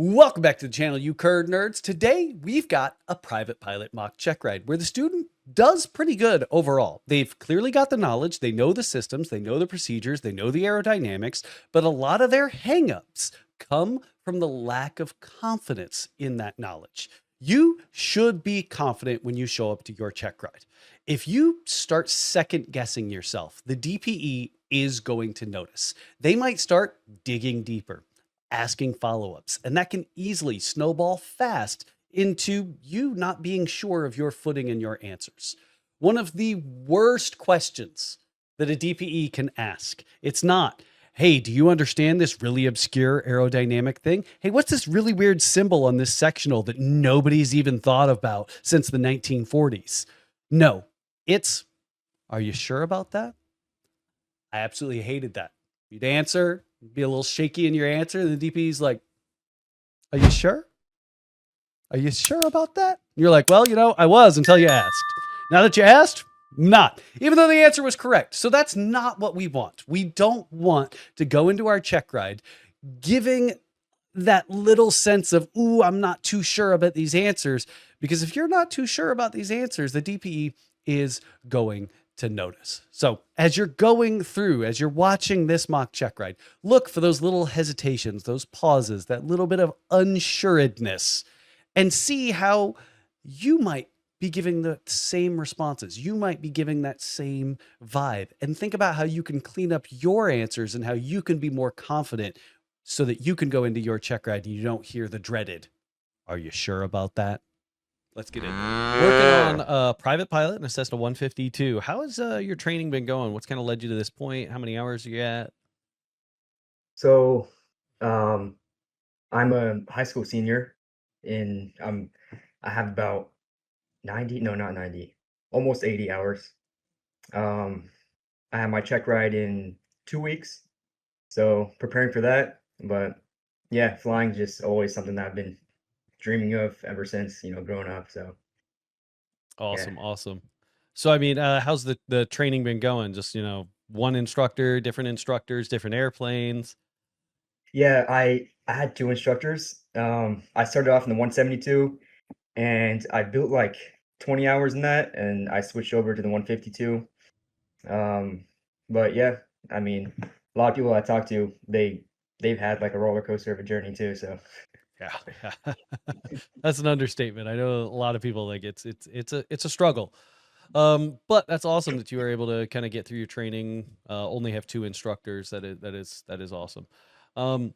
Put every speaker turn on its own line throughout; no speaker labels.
Welcome back to the channel, you Kurd nerds. Today, we've got a private pilot mock check ride where the student does pretty good overall. They've clearly got the knowledge, they know the systems, they know the procedures, they know the aerodynamics, but a lot of their hangups come from the lack of confidence in that knowledge. You should be confident when you show up to your check ride. If you start second guessing yourself, the DPE is going to notice. They might start digging deeper, asking follow-ups, and that can easily snowball fast into you not being sure of your footing and your answers. One of the worst questions that a DPE can ask, it's not, hey, do you understand this really obscure aerodynamic thing? Hey, what's this really weird symbol on this sectional that nobody's even thought about since the 1940s? No, it's, are you sure about that? I absolutely hated that. You'd answer, be a little shaky in your answer, and the DP's like, are you sure? Are you sure about that? And you're like, well, I was until you asked. Now that you asked, not. Even though the answer was correct. So that's not what we want. We don't want to go into our check ride giving that little sense of, ooh, I'm not too sure about these answers. Because if you're not too sure about these answers, the DPE is going to notice. So as you're going through, as you're watching this mock check ride, look for those little hesitations, those pauses, that little bit of unsuredness, and see how you might be giving the same responses. You might be giving that same vibe, and think about how you can clean up your answers and how you can be more confident so that you can go into your check ride and you don't hear the dreaded, are you sure about that? Let's get into it. Working on private pilot and a Cessna 152. How has your training been going? What's kind of led you to this point? How many hours are you at?
So, I'm a high school senior, and I have about 90, no, not 90, almost 80 hours. Um, I have my check ride in 2 weeks, so preparing for that. But yeah, flying just always something that I've been dreaming of ever since, growing up. So yeah.
Awesome, awesome. So I mean, how's the training been going? Just one instructor, different instructors, different airplanes.
Yeah, I had two instructors. I started off in the 172, and I built like 20 hours in that, and I switched over to the 152. But yeah, I mean, a lot of people I talk to, they've had like a roller coaster of a journey too. So
Yeah, yeah. That's an understatement. I know a lot of people like it's a struggle. But that's awesome that you were able to kind of get through your training. Only have two instructors. That is awesome. Um,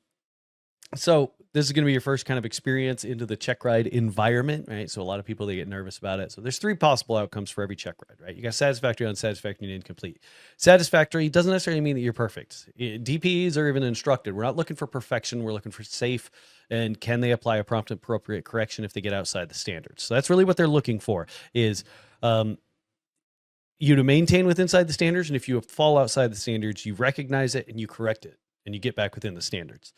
So this is going to be your first kind of experience into the check ride environment, right? So a lot of people, they get nervous about it. So there's three possible outcomes for every check ride, right? You got satisfactory, unsatisfactory, and incomplete. Satisfactory doesn't necessarily mean that you're perfect. DPs are even instructed. We're not looking for perfection. We're looking for safe, and can they apply a prompt and appropriate correction if they get outside the standards? So that's really what they're looking for, is you to maintain within inside the standards. And if you fall outside the standards, you recognize it and you correct it and you get back within the standards.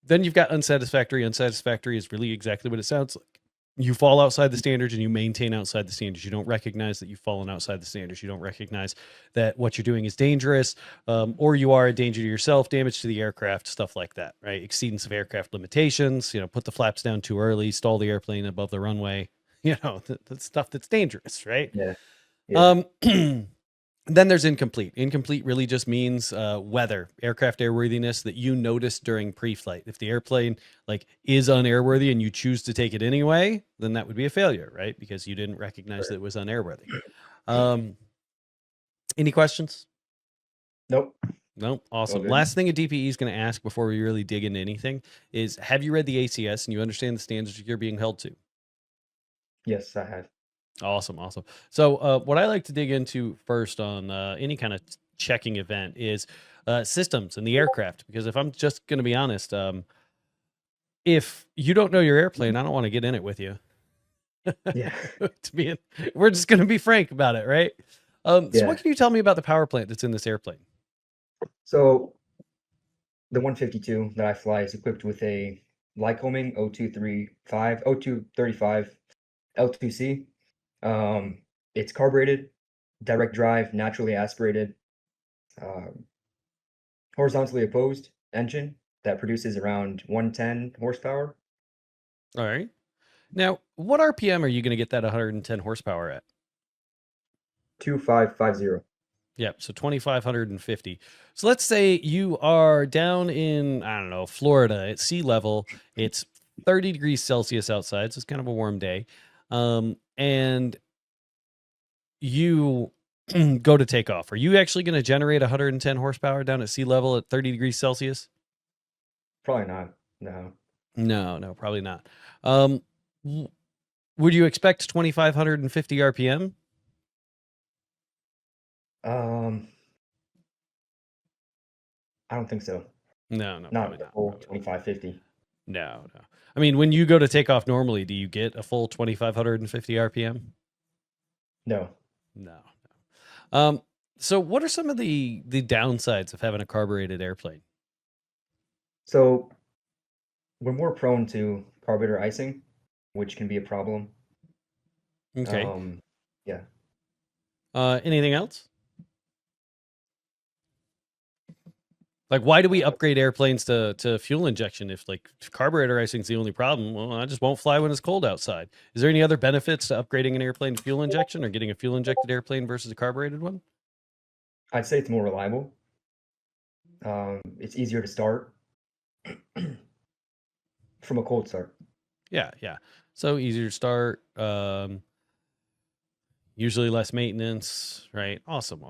Then you've got unsatisfactory. Unsatisfactory is really exactly what it sounds like. You fall outside the standards and you maintain outside the standards. You don't recognize that you've fallen outside the standards. You don't recognize that what you're doing is dangerous, or you are a danger to yourself, damage to the aircraft, stuff like that, right? Exceedance of aircraft limitations, put the flaps down too early, stall the airplane above the runway, the stuff that's dangerous, right?
yeah, yeah,
Um, Then there's incomplete. Incomplete really just means weather, aircraft airworthiness that you noticed during pre-flight. If the airplane is unairworthy and you choose to take it anyway, then that would be a failure, right? Because you didn't recognize that it was unairworthy. Any questions?
nope,
No?
all
Awesome.
good.
Last thing a DPE is going to ask before we really dig into anything is, have you read the ACS and you understand the standards you're being held to?
Yes, I have.
Awesome, awesome. So, what I like to dig into first on any kind of checking event is systems and the aircraft. Because if I'm just going to be honest, if you don't know your airplane, I don't want to get in it with you.
Yeah,
We're just going to be frank about it, right? So, what
yeah.
can you tell me about the power plant that's in this airplane?
So the 152 that I fly is equipped with a Lycoming 0235 L2C. It's carbureted, direct drive, naturally aspirated, um, horizontally opposed engine. that produces around 110 horsepower.
All right. Now, what RPM are you going to get that 110 horsepower at?
2550.
Yep, so 2,550. So let's say you are down in, I don't know, Florida at sea level. It's 30 degrees Celsius outside, so it's kind of a warm day. And you go to take off. Are you actually going to generate 110 horsepower down at sea level at 30 degrees Celsius?
Probably not. No.
No, probably not. W- would you expect 2,550 RPM?
Um, I don't think so.
No,
Not
probably
the
not.
full
Probably not.
2550.
No. I mean, when you go to take off normally, do you get a full 2,550 RPM?
No.
No. So what are some of the downsides of having a carbureted airplane?
So we're more prone to carburetor icing, which can be a problem.
Okay.
Yeah.
Anything else? Like, why do we upgrade airplanes to fuel injection if like carburetor icing is the only problem? Well, I just won't fly when it's cold outside. Is there any other benefits to upgrading an airplane to fuel injection or getting a fuel injected airplane versus a carbureted one?
I'd say it's more reliable. It's easier to start from a cold start.
Yeah. So easier to start. Usually less maintenance, right? Awesome.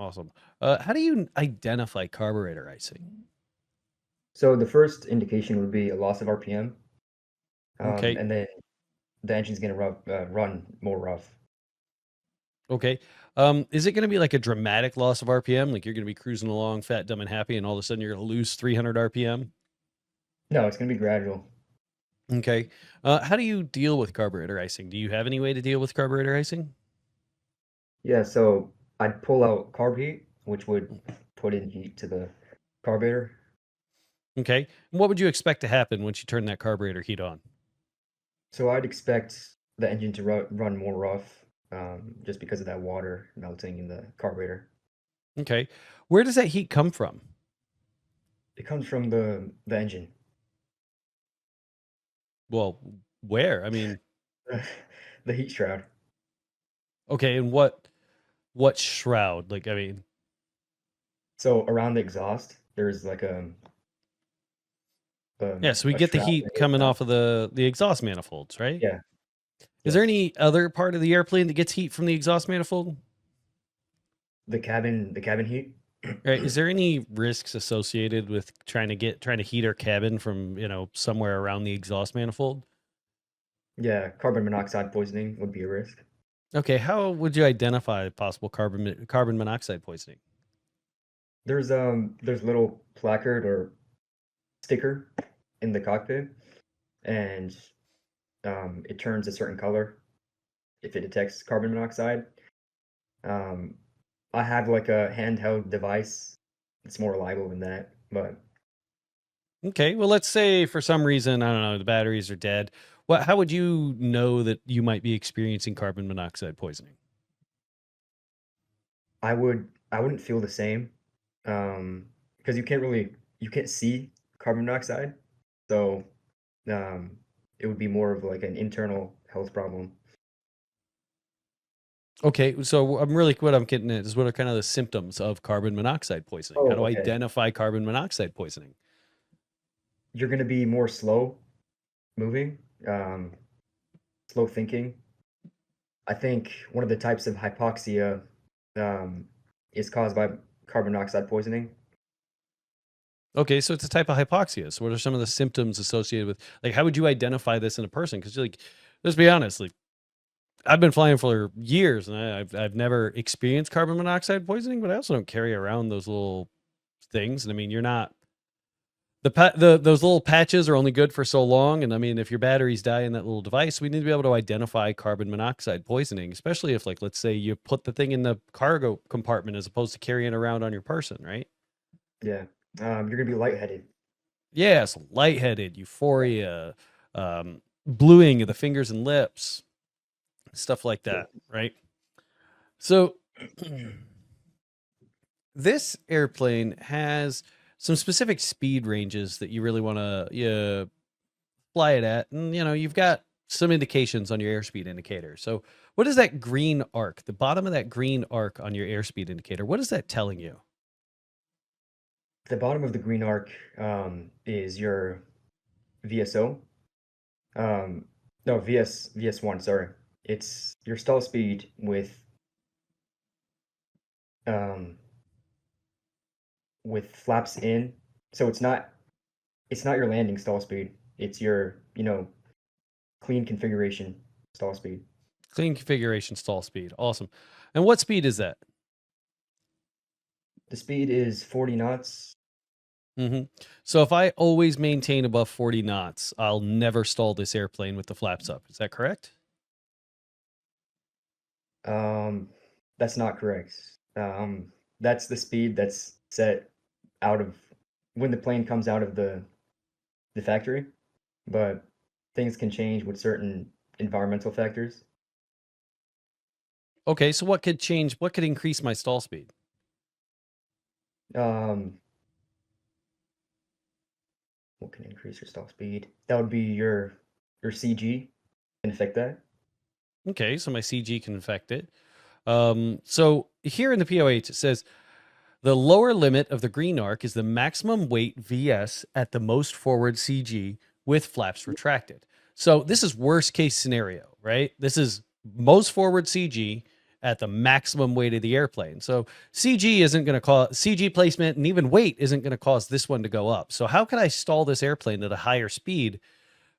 How do you identify carburetor icing?
So the first indication would be a loss of RPM,
Okay.
and then the engine's going to run more rough.
Okay. Is it going to be like a dramatic loss of RPM? Like you're going to be cruising along, fat, dumb, and happy, and all of a sudden you're going to lose 300 RPM?
No, it's going to be gradual.
Okay. How do you deal with carburetor icing? Do you have any way to deal with carburetor icing?
Yeah, so I'd pull out carb heat, which would put in heat to the carburetor.
Okay. And what would you expect to happen once you turn that carburetor heat on?
So I'd expect the engine to run more rough, just because of that water melting in the carburetor.
Okay. Where does that heat come from?
It comes from the engine.
Well, where? I mean,
The heat shroud.
okay, and what shroud? Like, I mean,
So around the exhaust, there's like
yeah, so we
a
get the
shroud that
heat
goes
coming
down.
off of the exhaust manifolds, right?
Yeah.
Is there
Yes.
any other part of the airplane that gets heat from the exhaust manifold?
The cabin heat.
Right. Is there any risks associated with trying to heat our cabin from, somewhere around the exhaust manifold?
Yeah, carbon monoxide poisoning would be a risk.
Okay, how would you identify possible carbon monoxide poisoning?
There's little placard or sticker in the cockpit, and it turns a certain color if it detects carbon monoxide. Um, I have like a handheld device. It's more reliable than that, but
Okay, well, let's say for some reason, I don't know, the batteries are dead. How would you know that you might be experiencing carbon monoxide poisoning?
I wouldn't feel the same, because you can't see carbon monoxide, so um, it would be more of like an internal health problem.
Okay, so what I'm getting at is what are kind of the symptoms of carbon monoxide poisoning? How
Oh,
to
okay.
identify carbon monoxide poisoning?
You're gonna be more slow moving, um, slow thinking. I think one of the types of hypoxia um, is caused by carbon monoxide poisoning.
Okay, so it's a type of hypoxia. So what are some of the symptoms associated with like how would you identify this in a person? Because like, let's be honest, like I've been flying for years and I've never experienced carbon monoxide poisoning, but I also don't carry around those little things. And I mean, you're not those little patches are only good for so long. And I mean, if your batteries die in that little device, we need to be able to identify carbon monoxide poisoning, especially if like let's say you put the thing in the cargo compartment as opposed to carrying it around on your person, right?
Yeah, you're gonna be lightheaded.
Yes, lightheaded, euphoria, bluing of the fingers and lips, stuff like
Yeah.
that, right? So this airplane has some specific speed ranges that you really want to fly it at, and you've got some indications on your airspeed indicator. So, what is that green arc? The bottom of that green arc on your airspeed indicator. What is that telling you?
The bottom of the green arc is your VSO. Um, no, VS1, sorry. It's your stall speed um, with flaps in. So it's not your landing stall speed. It's your, clean configuration stall speed.
Clean configuration stall speed. Awesome. And what speed is that?
The speed is 40 knots.
So if I always maintain above 40 knots, I'll never stall this airplane with the flaps up. Is that correct?
That's not correct. That's the speed that's set out of when the plane comes out of the factory, but things can change with certain environmental factors.
Okay, so what could change? What could increase my stall speed?
Um, what can increase your stall speed? That would be your CG can affect that.
Okay, so my CG can affect it. So here in the POH, it says the lower limit of the green arc is the maximum weight VS at the most forward CG with flaps retracted. So this is worst case scenario, right? This is most forward CG at the maximum weight of the airplane. So CG isn't going to cause CG placement, and even weight isn't going to cause this one to go up. So how can I stall this airplane at a higher speed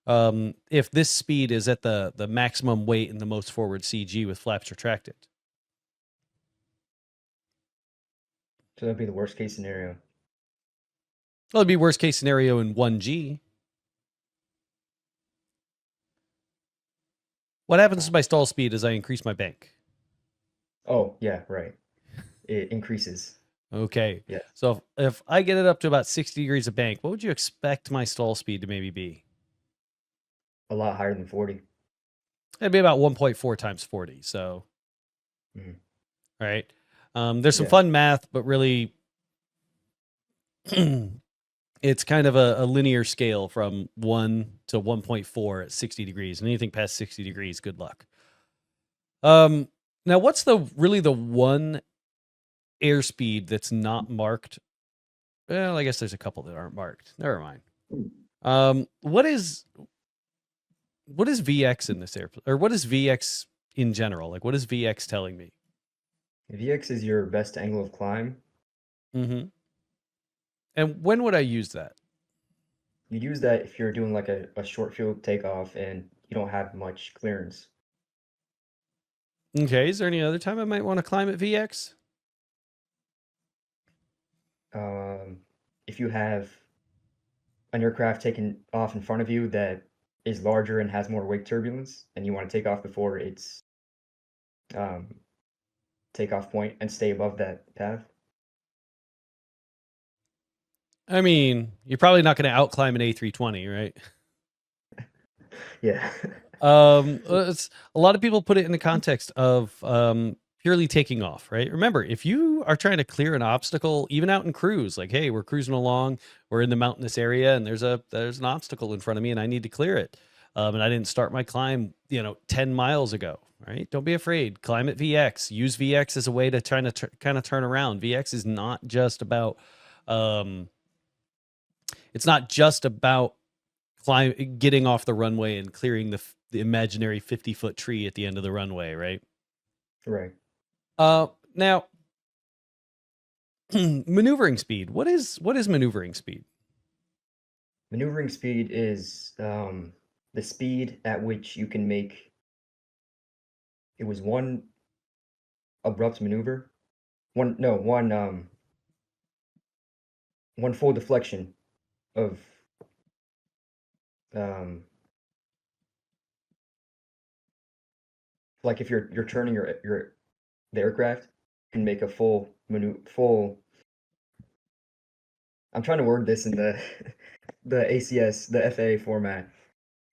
if this speed is at the maximum weight and the most forward CG with flaps retracted?
So that'd be the worst case scenario.
Well, it'd be worst case scenario in 1G. What happens to my stall speed as I increase my bank?
Oh, yeah, right. It increases.
Okay.
Yeah.
So if I get it up to about 60 degrees of bank, what would you expect my stall speed to maybe be?
A lot higher than 40.
It'd be about 1.4 times 40. So,
Mhm.
right. There's some
Yeah.
fun math, but really it's kind of a linear scale from 1 to 1.4 at 60 degrees. And anything past 60 degrees, good luck. Now what's the one airspeed that's not marked? Well, I guess there's a couple that aren't marked. Never mind. What is VX in this airplane, or what is VX in general? Like, what is VX telling me?
VX is your best angle of climb.
Mm-hmm. And when would I use that?
You use that if you're doing like a short field takeoff and you don't have much clearance.
Okay, is there any other time I might want to climb at VX?
If you have an aircraft taking off in front of you that is larger and has more wake turbulence, and you want to take off before its um, takeoff point and stay above that path.
I mean, you're probably not going to outclimb an A320, right?
Yeah.
It's a lot of people put it in the context of purely taking off, right? Remember, if you are trying to clear an obstacle, even out in cruise, like, hey, we're cruising along, we're in the mountainous area, and there's an obstacle in front of me, and I need to clear it, and I didn't start my climb, 10 miles ago, right? Don't be afraid. Climb at VX. Use VX as a way to try to kind of turn around. VX is not just about it's not just about getting off the runway and clearing the imaginary 50-foot tree at the end of the runway, right?
Right.
Now, maneuvering speed. What is maneuvering speed?
Maneuvering speed is the speed at which you can make. It was one abrupt maneuver, one full deflection of um, like if you're turning the aircraft, you can make a full. I'm trying to word this in the the ACS, the FAA format.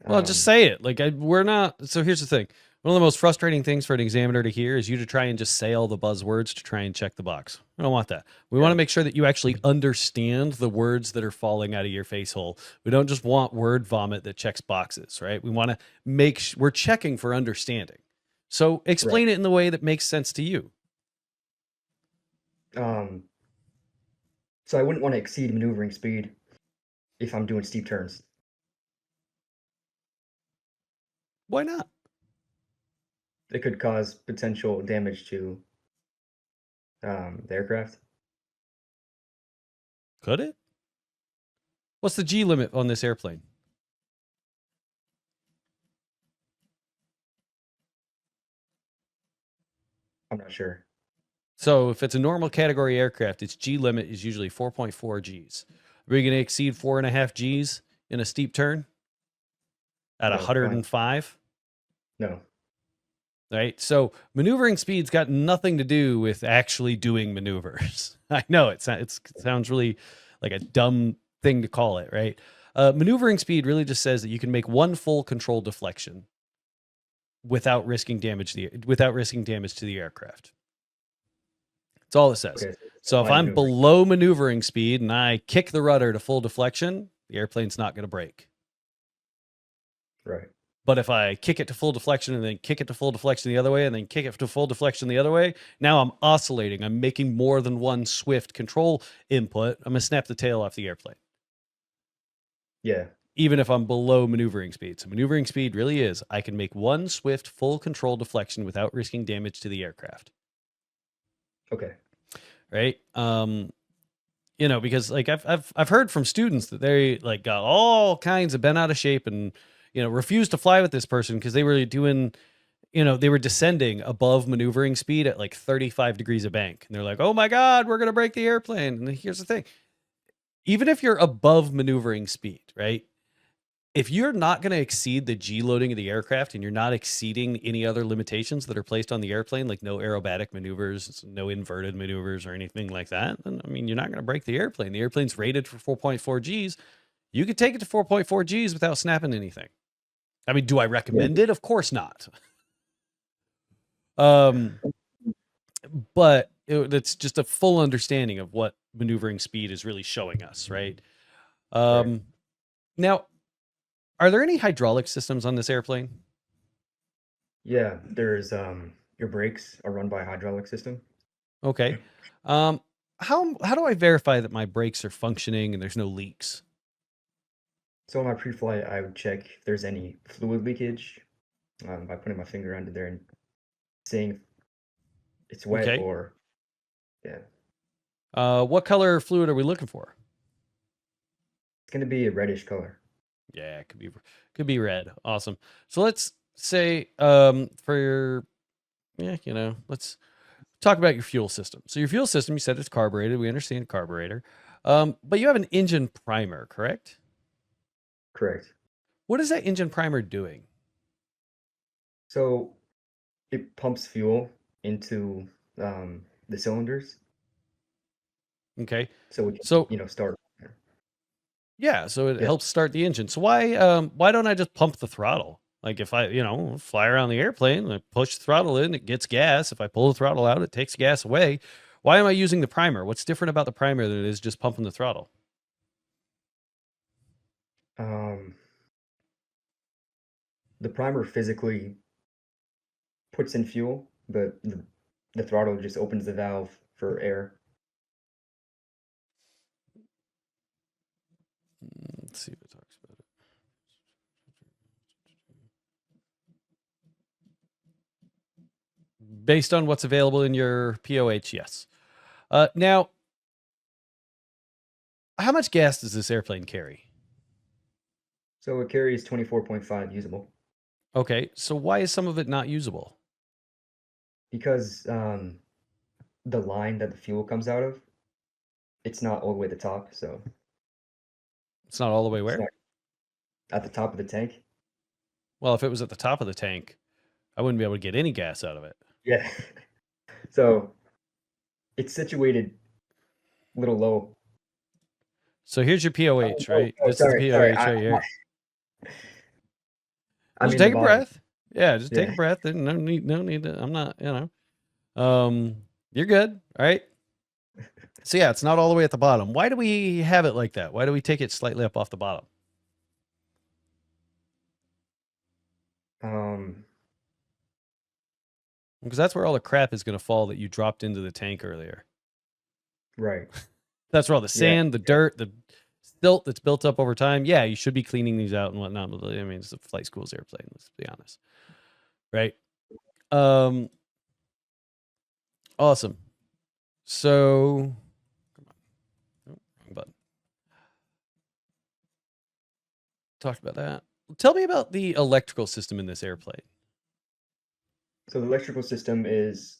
Well, just say it. Like we're not. So here's the thing: One of the most frustrating things for an examiner to hear is you to try and just say all the buzzwords to try and check the box. We don't want that. We want to make sure that you actually understand the words that are falling out of your face hole. We don't just want word vomit that checks boxes, right? We want to we're checking for understanding. So explain it in the way that makes sense to you.
So I wouldn't want to exceed maneuvering speed if I'm doing steep turns.
Why not?
It could cause potential damage to the aircraft.
Could it? What's the G limit on this airplane?
I'm not sure.
So if it's a normal category aircraft, its G limit is usually 4.4 Gs. Are we going to exceed 4.5 Gs in a steep turn at
No,
105?
No.
Right. So maneuvering speed's got nothing to do with actually doing maneuvers. I know it sounds really like a dumb thing to call it, right? Maneuvering speed really just says that you can make one full control deflection without risking damage to the aircraft. That's all it says.
Okay.
So if I'm below maneuvering speed and I kick the rudder to full deflection, the airplane's not going to break.
Right.
But if I kick it to full deflection and then kick it to full deflection the other way and then kick it to full deflection the other way, now I'm oscillating. I'm making more than one swift control input. I'm going to snap the tail off the airplane.
Yeah.
Even if I'm below maneuvering speed. So maneuvering speed really is, I can make one swift full control deflection without risking damage to the aircraft.
Okay.
Right? Because like I've heard from students that they like got all kinds of bent out of shape and refused to fly with this person because they were doing, they were descending above maneuvering speed at like 35 degrees of bank. And they're like, oh my God, we're going to break the airplane. And here's the thing. Even if you're above maneuvering speed, right? If you're not going to exceed the G loading of the aircraft and you're not exceeding any other limitations that are placed on the airplane, like no aerobatic maneuvers, no inverted maneuvers or anything like that, then, you're not going to break the airplane. The airplane's rated for 4.4 Gs. You could take it to 4.4 Gs without snapping anything. Do I recommend it? Of course not. But it's just a full understanding of what maneuvering speed is really showing us, right? Now, are there any hydraulic systems on this airplane?
Yeah, there's your brakes are run by a hydraulic system.
Okay. How do I verify that my brakes are functioning and there's no leaks?
So on my pre-flight, I would check if there's any fluid leakage by putting my finger under there and seeing if it's wet or
what color fluid are we looking for?
It's going to be a reddish color.
Yeah, it could be red. Awesome. So let's say let's talk about your fuel system. So your fuel system, you said it's carbureted. We understand carburetor. But you have an engine primer, correct?
Correct.
What is that engine primer doing?
So it pumps fuel into the cylinders.
Okay.
So we can, start.
Yeah, so it helps start the engine. So why don't I just pump the throttle? Like if I, fly around the airplane, I push the throttle in, it gets gas. If I pull the throttle out, it takes gas away. Why am I using the primer? What's different about the primer than it is just pumping the throttle?
The primer physically puts in fuel, but the throttle just opens the valve for air.
Let's see if it talks about it. Based on what's available in your POH, yes. Now, how much gas does this airplane carry?
So it carries 24.5 usable.
Okay, so why is some of it not usable?
Because the line that the fuel comes out of, it's not all the way to the top, so.
It's not all the way where?
At the top of the tank.
Well, if it was at the top of the tank, I wouldn't be able to get any gas out of it.
Yeah. So it's situated a little low.
So here's your POH, right? This is the POH right here.
Just
take a breath. Yeah, just take
Yeah.
a breath. And no need to, I'm not, you're good. All right. So yeah, it's not all the way at the bottom. Why do we have it like that? Why do we take it slightly up off the bottom?
Um,
Because that's where all the crap is going to fall that you dropped into the tank earlier.
right.
That's where all the
Yeah.
sand, the dirt, the silt that's built up over time. Yeah, you should be cleaning these out and whatnot. But I mean, it's a flight school's airplane. Let's be honest, right? Um, awesome. So, come on, oh, wrong button. Talked about that. Tell me about the electrical system in this airplane.
So the electrical system is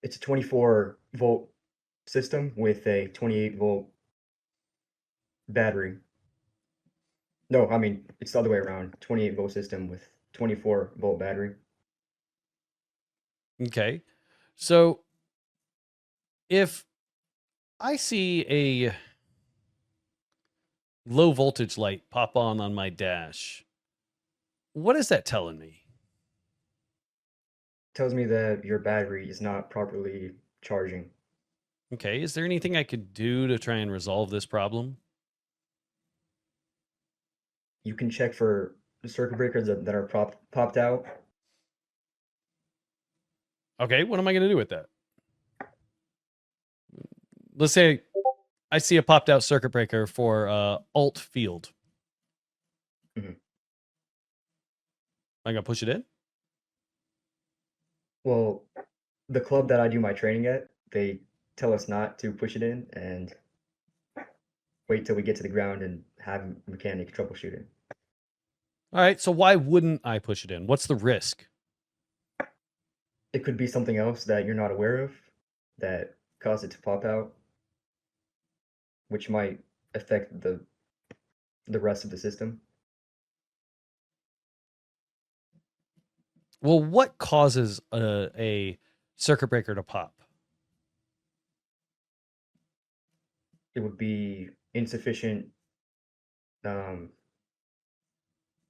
it's a 24-volt system with a 28-volt battery. No, I mean it's the other way around. 28-volt system with 24-volt battery.
Okay, so if I see a low voltage light pop on my dash, what is that telling me?
Tells me that your battery is not properly charging.
Okay, is there anything I could do to try and resolve this problem?
You can check for the circuit breakers that are popped out.
Okay, what am I going to do with that? Let's say I see a popped out circuit breaker for alt field.
Mhm.
I got to push it in?
Well, the club that I do my training at, they tell us not to push it in and wait till we get to the ground and have a mechanic troubleshoot it.
All right, so why wouldn't I push it in? What's the risk?
It could be something else that you're not aware of that caused it to pop out, which might affect the rest of the system.
Well, what causes a circuit breaker to pop?
It would be insufficient um,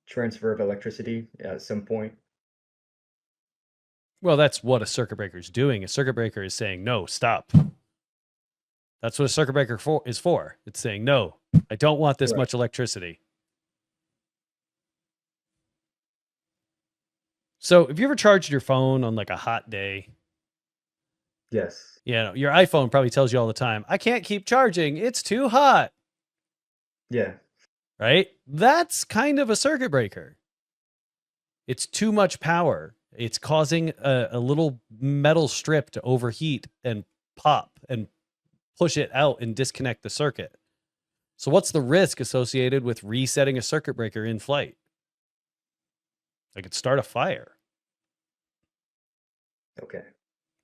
transfer of electricity at some point.
Well, that's what a circuit breaker is doing. A circuit breaker is saying, no, stop. That's what a circuit breaker is for. It's saying, no, I don't want this
Right.
much electricity. So if you ever charged your phone on like a hot day,
Yes.
your iPhone probably tells you all the time, I can't keep charging. It's too hot.
Yeah.
Right? That's kind of a circuit breaker. It's too much power. It's causing a little metal strip to overheat and pop and push it out and disconnect the circuit. So what's the risk associated with resetting a circuit breaker in flight? I could start a fire,
Okay.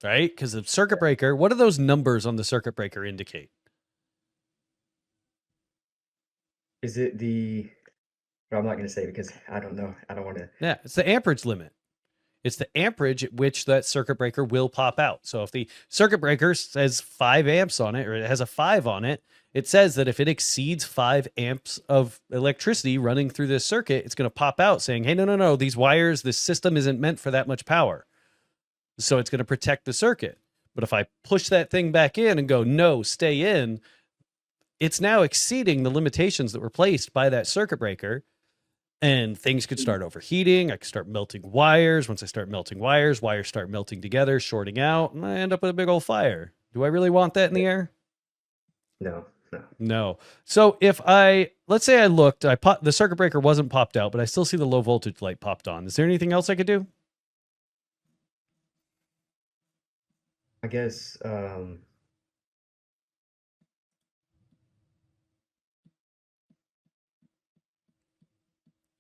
right? Because the circuit breaker, what do those numbers on the circuit breaker indicate?
Is it the? Well, I'm not going to say because I don't know. I don't want to.
Yeah, it's the amperage limit. It's the amperage at which that circuit breaker will pop out. So if the circuit breaker says 5 amps on it, or it has a 5 on it, it says that if it exceeds 5 amps of electricity running through this circuit, it's going to pop out saying, hey, no, these wires, this system isn't meant for that much power. So it's going to protect the circuit. But if I push that thing back in and go, no, stay in, it's now exceeding the limitations that were placed by that circuit breaker. And things could start overheating. I could start melting wires. Once I start melting wires start melting together, shorting out, and I end up with a big old fire. Do I really want that in the air?
No.
No. So if let's say I looked, the circuit breaker wasn't popped out, but I still see the low voltage light popped on. Is there anything else I could do?
I guess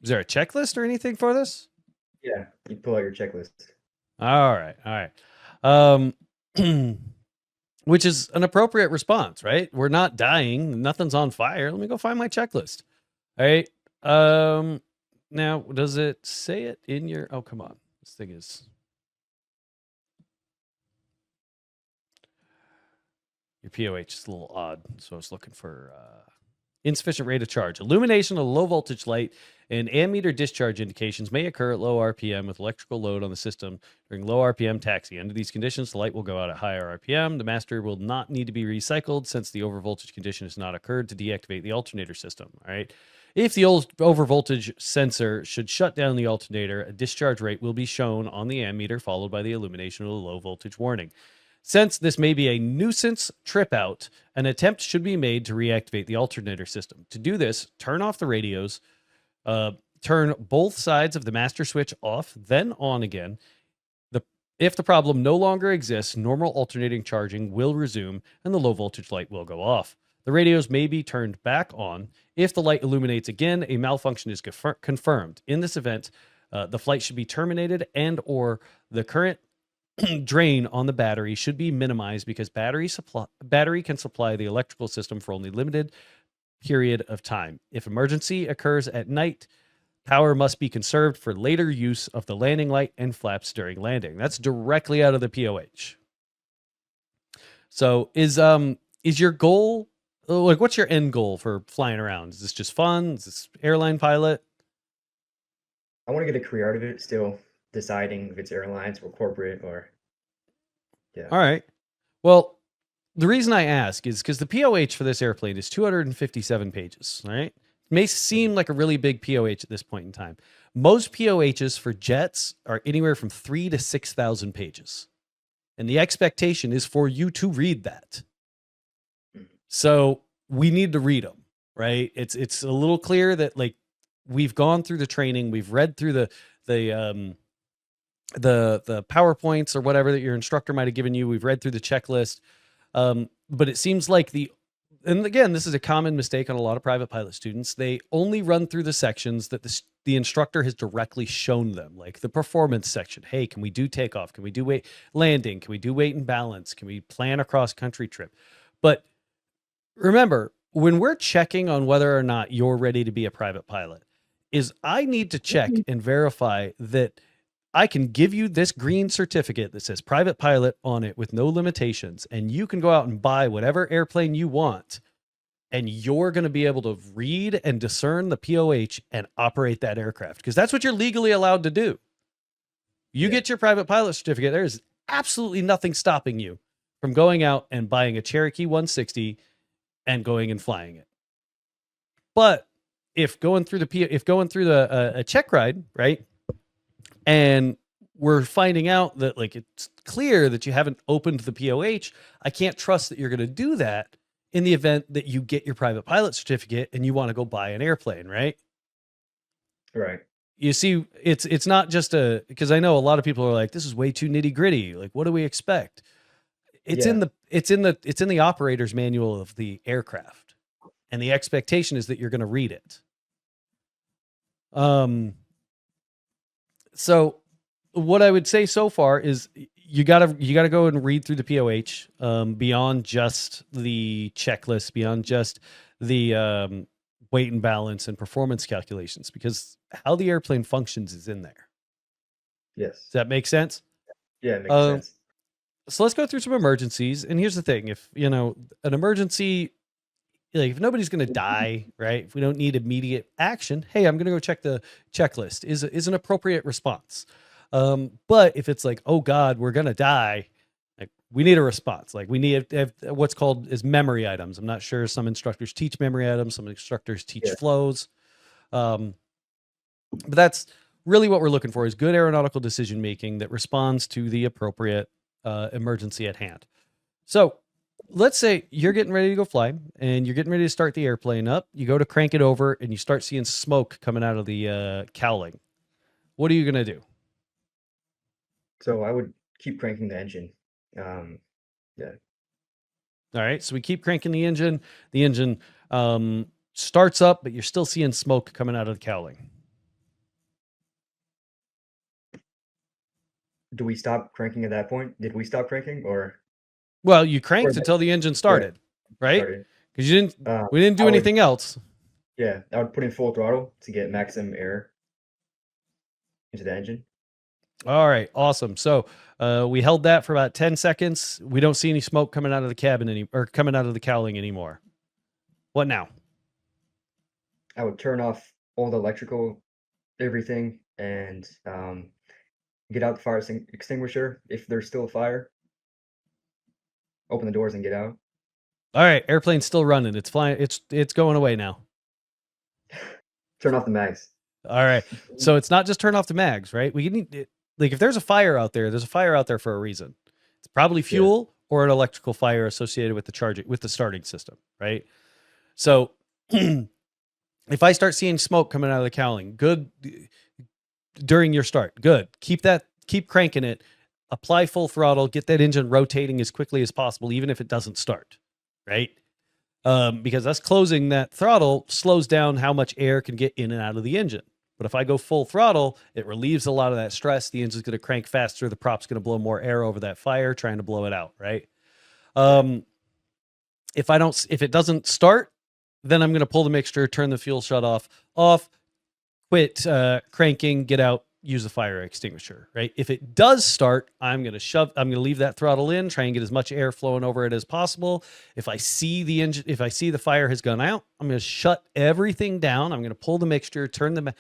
Is there a checklist or anything for this?
yeah, you pull out your checklist.
All right. Which is an appropriate response, right? We're not dying. Nothing's on fire. Let me go find my checklist. All right. Now, does it say it in your... Oh, come on. This thing is... Your POH is a little odd, so I was looking for Insufficient rate of charge. Illumination of low voltage light and ammeter discharge indications may occur at low RPM with electrical load on the system during low RPM taxi. Under these conditions, the light will go out at higher RPM. The master will not need to be recycled since the overvoltage condition has not occurred to deactivate the alternator system. All right. If the old overvoltage sensor should shut down the alternator, a discharge rate will be shown on the ammeter, followed by the illumination of the low voltage warning. Since this may be a nuisance trip out, an attempt should be made to reactivate the alternator system. To do this, turn off the radios, turn both sides of the master switch off, then on again. If the problem no longer exists, normal alternating charging will resume and the low voltage light will go off. The radios may be turned back on. If the light illuminates again, a malfunction is confirmed. In this event, the flight should be terminated and or the current drain on the battery should be minimized because battery can supply the electrical system for only limited period of time. If emergency occurs at night, power must be conserved for later use of the landing light and flaps during landing. That's directly out of the POH. So is your goal, like, what's your end goal for flying around? Is this just fun? Is this airline pilot?
I want to get a career out of it, still deciding if it's airlines or corporate or, yeah.
All right. Well, the reason I ask is because the POH for this airplane is 257 pages, all right? It may seem like a really big POH at this point in time. Most POHs for jets are anywhere from 3,000 to 6,000 pages. And the expectation is for you to read that. So we need to read them, right? It's a little clear that, like, we've gone through the training, we've read through the PowerPoints or whatever that your instructor might have given you. We've read through the checklist. But it seems like and again, this is a common mistake on a lot of private pilot students. They only run through the sections that the instructor has directly shown them, like the performance section. Hey, can we do takeoff? Can we do landing? Can we do weight and balance? Can we plan a cross country trip? But remember, when we're checking on whether or not you're ready to be a private pilot, I need to check and verify that I can give you this green certificate that says private pilot on it with no limitations, and you can go out and buy whatever airplane you want, and you're going to be able to read and discern the POH and operate that aircraft, because that's what you're legally allowed to do. You get your private pilot certificate, there's absolutely nothing stopping you from going out and buying a Cherokee 160 and going and flying it. But if going through a Checkride, right? And we're finding out that, like, it's clear that you haven't opened the POH, I can't trust that you're going to do that in the event that you get your private pilot certificate and you want to go buy an airplane, right?
Right.
You see, it's not just because I know a lot of people are like, this is way too nitty gritty. Like, what do we expect? It's in the operator's manual of the aircraft, and the expectation is that you're going to read it. So what I would say so far is you gotta go and read through the POH, beyond just the checklist, beyond just the weight and balance and performance calculations, because how the airplane functions is in there.
Yes.
Does that make sense?
Yeah, it makes sense.
So let's go through some emergencies. And here's the thing: if an emergency, like, if nobody's going to die, right? If we don't need immediate action, hey, I'm going to go check the checklist is an appropriate response. But if it's like, oh God, we're going to die, like, we need a response. Like, we need to have what's called is memory items. I'm not sure. Some instructors teach memory items. Some instructors teach flows. But that's really what we're looking for, is good aeronautical decision-making that responds to the appropriate emergency at hand. So let's say you're getting ready to go fly and you're getting ready to start the airplane up. You go to crank it over and you start seeing smoke coming out of the cowling. What are you going to do?
So I would keep cranking the engine. Yeah.
All right. So we keep cranking the engine. The engine starts up, but you're still seeing smoke coming out of the cowling.
Do we stop cranking at that point? Did we stop cranking, or?
Well, you cranked until the engine started, right? Because we didn't do anything else.
Yeah, I would put in full throttle to get maximum air into the engine.
All right, awesome. So we held that for about 10 seconds. We don't see any smoke coming out of the cabin coming out of the cowling anymore. What now?
I would turn off all the electrical, everything, and get out the fire extinguisher if there's still a fire. Open the doors and get out.
All right, airplane's still running. It's flying. It's going away now.
Turn off the mags.
All right. So it's not just turn off the mags, right? We need it, like if there's a fire out there, there's a fire out there for a reason. It's probably
Yeah.
fuel or an electrical fire associated with the charging with the starting system, right? So if I start seeing smoke coming out of the cowling, good during your start, good. Keep cranking it. Apply full throttle, get that engine rotating as quickly as possible, even if it doesn't start, right? Because us closing that throttle slows down how much air can get in and out of the engine. But if I go full throttle, it relieves a lot of that stress. The engine's going to crank faster. The prop's going to blow more air over that fire, trying to blow it out, right? If it doesn't start, then I'm going to pull the mixture, turn the fuel shut off, quit cranking, get out, use the fire extinguisher, right? If it does start, I'm going to leave that throttle in, try and get as much air flowing over it as possible. If I see the fire has gone out, I'm going to shut everything down. I'm going to pull the mixture, turn the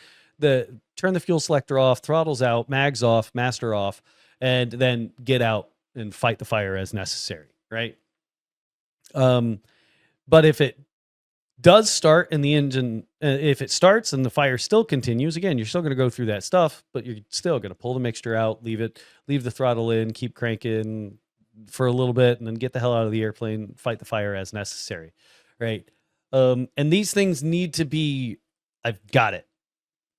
fuel selector off, throttles out, mags off, master off, and then get out and fight the fire as necessary, right? But if it does start and the engine, if it starts and the fire still continues, again, you're still going to go through that stuff, but you're still going to pull the mixture out, leave the throttle in, keep cranking for a little bit, and then get the hell out of the airplane, fight the fire as necessary, right? And these things need to be, I've got it.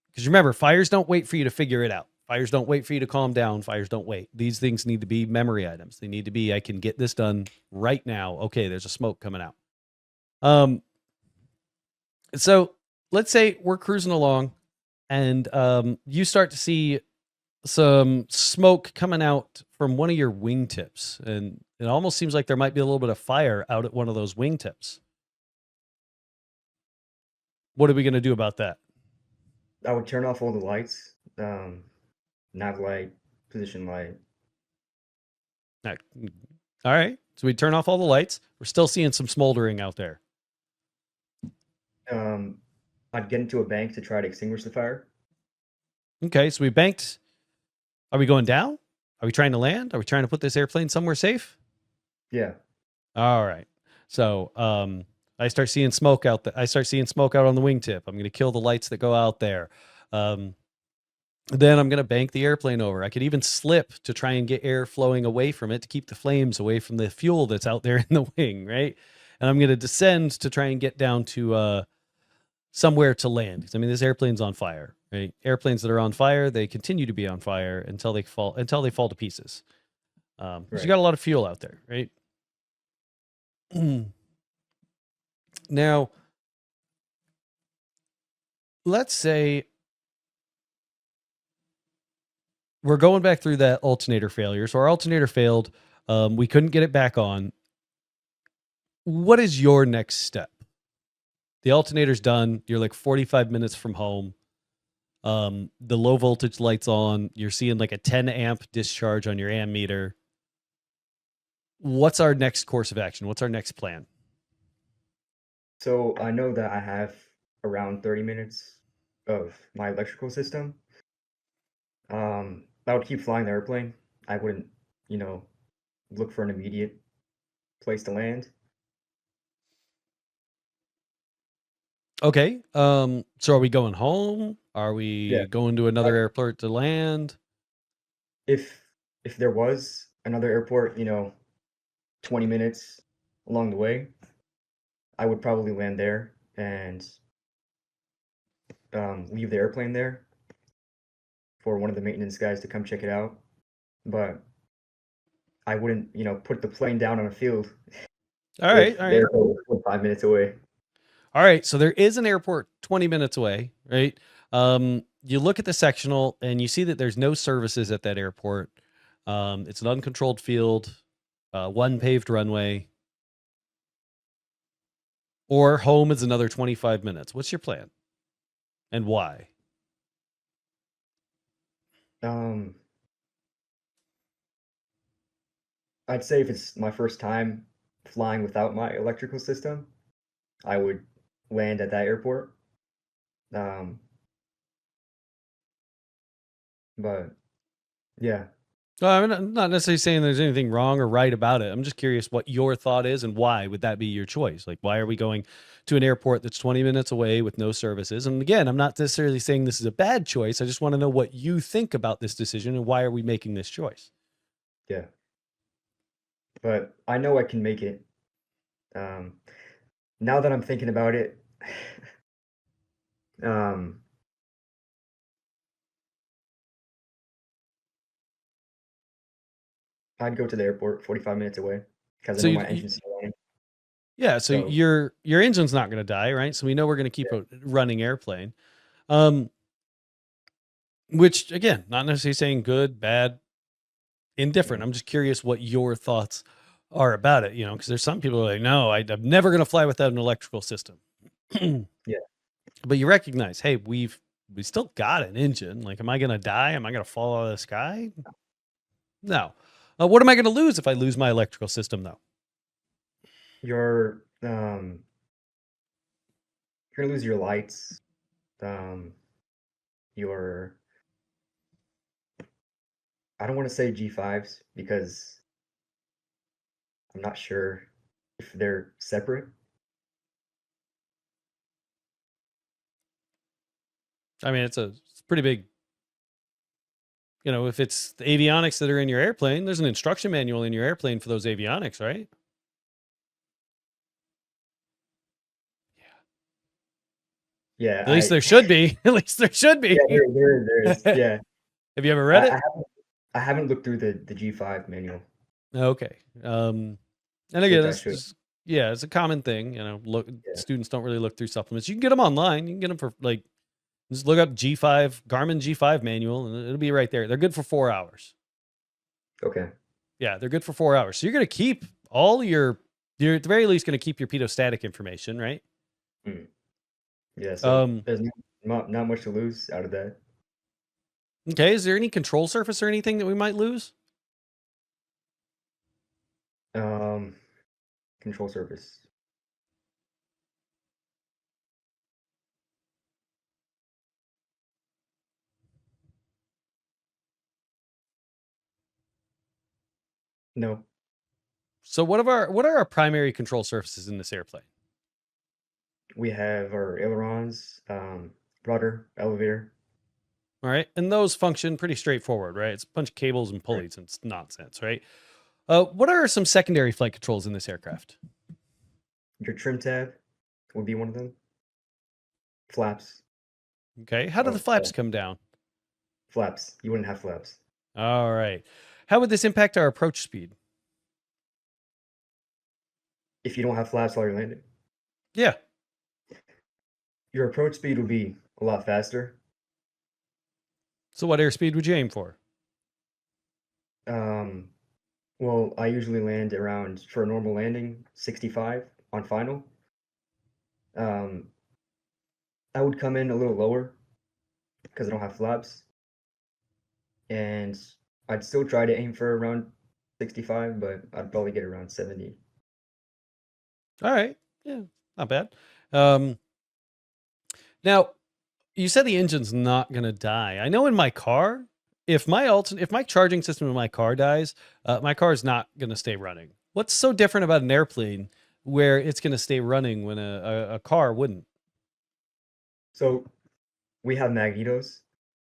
Because remember, fires don't wait for you to figure it out. Fires don't wait for you to calm down. Fires don't wait. These things need to be memory items. They need to be, I can get this done right now. Okay, there's a smoke coming out. So let's say we're cruising along and you start to see some smoke coming out from one of your wingtips. And it almost seems like there might be a little bit of fire out at one of those wingtips. What are we going to do about that?
I would turn off all the lights, nav light, position light.
All right. So we turn off all the lights. We're still seeing some smoldering out there.
I'd get into a bank to try to extinguish the fire.
Okay, so we banked. Are we going down? Are we trying to land? Are we trying to put this airplane somewhere safe?
Yeah.
All right. So I start seeing smoke out I start seeing smoke out on the wingtip. I'm going to kill the lights that go out there. Then I'm going to bank the airplane over. I could even slip to try and get air flowing away from it to keep the flames away from the fuel that's out there in the wing, right? And I'm going to descend to try and get down to somewhere to land. I mean, this airplane's on fire, right? Airplanes that are on fire, they continue to be on fire until they fall to pieces. Right. You got a lot of fuel out there, right? Now, let's say we're going back through that alternator failure. So our alternator failed. We couldn't get it back on. What is your next step? The alternator's done. You're like 45 minutes from home. The low voltage light's on. You're seeing like a 10 amp discharge on your ammeter. What's our next course of action? What's our next plan?
So I know that I have around 30 minutes of my electrical system. I would keep flying the airplane. I wouldn't, look for an immediate place to land.
Okay. So are we going home? Are we going to another airport to land?
If there was another airport, 20 minutes along the way, I would probably land there and leave the airplane there for one of the maintenance guys to come check it out. But I wouldn't, put the plane down on a field.
All right.
The airport was 5 minutes away.
All right. So there is an airport 20 minutes away, right? You look at the sectional and you see that there's no services at that airport. It's an uncontrolled field, one paved runway. Or home is another 25 minutes. What's your plan? And why?
I'd say if it's my first time flying without my electrical system, I would land at that airport. Um, but yeah,
Well, I'm not necessarily saying there's anything wrong or right about it. I'm just curious what your thought is and why would that be your choice? Like, why are we going to an airport that's 20 minutes away with no services? And again, I'm not necessarily saying this is a bad choice. I just want to know what you think about this decision and why are we making this choice?
yeah. But I know I can make it. Um, now that I'm thinking about it, um, I'd go to the airport 45 minutes away because I
So
know my engine's still running.
yeah, so
So
your engine's not going to die, right? So we know we're going to keep
yeah,
a running airplane. Um, which again, not necessarily saying good, bad, indifferent.
mhm,
I'm just curious what your thoughts are about it, because there's some people who are like, no, I'm never going to fly without an electrical system.
yeah.
But you recognize, hey, we still got an engine. Like, am I going to die? Am I going to fall out of the sky? No. What am I going to lose if I lose my electrical system, though?
You're you're gonna lose your lights, um, your I don't want to say G5s because I'm not sure if they're separate.
I mean, it's pretty big. If it's the avionics that are in your airplane, there's an instruction manual in your airplane for those avionics, right?
Yeah,
At least there should be. At least there should
yeah,
be.
there is.
Have
Yeah,
you ever
I,
read
I
it?
haven't I haven't looked through the G5 manual,
Okay. And again,
which I
it's
should.
just yeah, it's a common thing. Look,
Yeah.
students don't really look through supplements. You can get them online. You can get them for like just look up G5 Garmin G5 manual, and it'll be right there. They're good for 4 hours.
Okay.
Yeah, they're good for 4 hours. So you're gonna keep all you're at the very least gonna keep your pedostatic information, right?
Mm. Yeah. So
Um,
there's not much to lose out of that.
okay. Is there any control surface or anything that we might lose?
Um, control surface. No,
So what are our primary control surfaces in this airplane?
we have our ailerons, rudder, elevator.
All right. And those function pretty straightforward, right? It's a bunch of cables and
Right.
pulleys and it's nonsense, right? What are some secondary flight controls in this aircraft?
Your trim tab would be one of them. Flaps.
Okay. How do the
Oh,
flaps come down?
flaps. You wouldn't have flaps.
All right. How would this impact our approach speed?
If you don't have flaps while you're landing,
Yeah.
your approach speed would be a lot faster.
So what airspeed would you aim for?
Um, well, I usually land around for a normal landing 65 on final. Um, I would come in a little lower because I don't have flaps, and I'd still try to aim for around 65, but I'd probably get around 70.
All right. Yeah. Not bad. Um, now you said the engine's not going to die. I know in my car, if my charging system in my car dies, my car is not going to stay running. What's so different about an airplane where it's going to stay running when a car wouldn't?
So we have magnetos,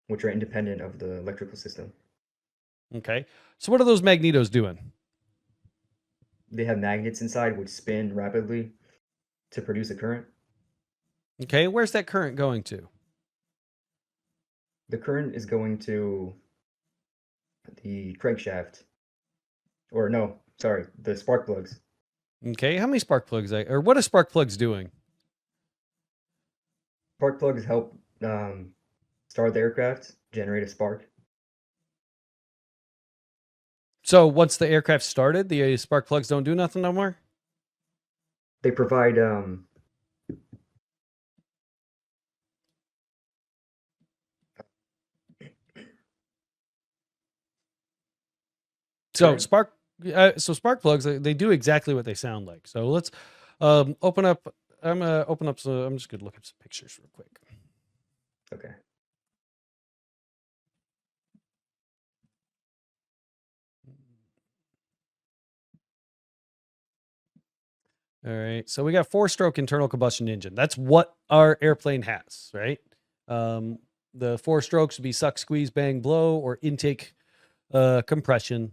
which are independent of the electrical system.
Okay. So what are those magnetos doing?
They have magnets inside which spin rapidly to produce a current.
Okay. Where's that current going to?
The current is going to the crankshaft, or no, sorry, the spark plugs.
Okay. How many spark plugs? Or what are spark plugs doing?
Spark plugs help start the aircraft, generate a spark.
So once the aircraft started, the spark plugs don't do nothing no more?
They provide
So
sorry.
spark plugs they do exactly what they sound like. So let's open up. I'm just gonna look up some pictures real quick.
Okay.
All right. So we got 4-stroke internal combustion engine. That's what our airplane has, right? Um, the 4 strokes would be suck, squeeze, bang, blow, or intake, compression,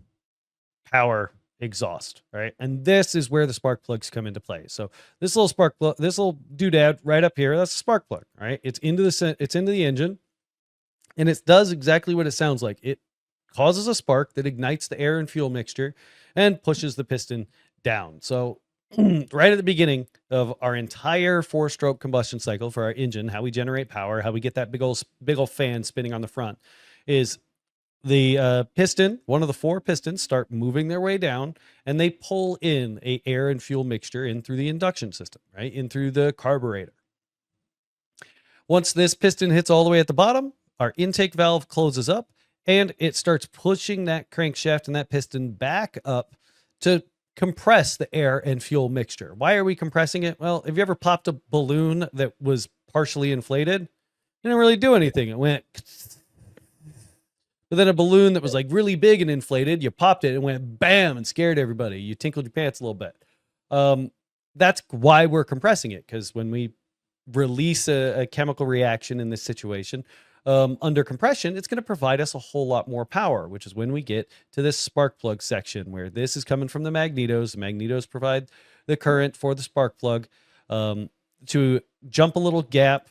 power, exhaust, right? And this is where the spark plugs come into play. So this little spark plug, this little doodad right up here, that's a spark plug, right? It's into the engine, and it does exactly what it sounds like. It causes a spark that ignites the air and fuel mixture and pushes the piston down. So right at the beginning of our entire 4-stroke combustion cycle for our engine, how we generate power, how we get that big old fan spinning on the front, is the piston, one of the 4 pistons, start moving their way down, and they pull in a air and fuel mixture in through the induction system, right? In through the carburetor. Once this piston hits all the way at the bottom, our intake valve closes up and it starts pushing that crankshaft and that piston back up to compress the air and fuel mixture. Why are we compressing it? Well, have you ever popped a balloon that was partially inflated? It didn't really do anything. It went. But then a balloon that was like really big and inflated, you popped it and went bam and scared everybody. You tinkled your pants a little bit. That's why we're compressing it, because when we release a chemical reaction in this situation, under compression, it's going to provide us a whole lot more power, which is when we get to this spark plug section where this is coming from the magnetos. The magnetos provide the current for the spark plug to jump a little gap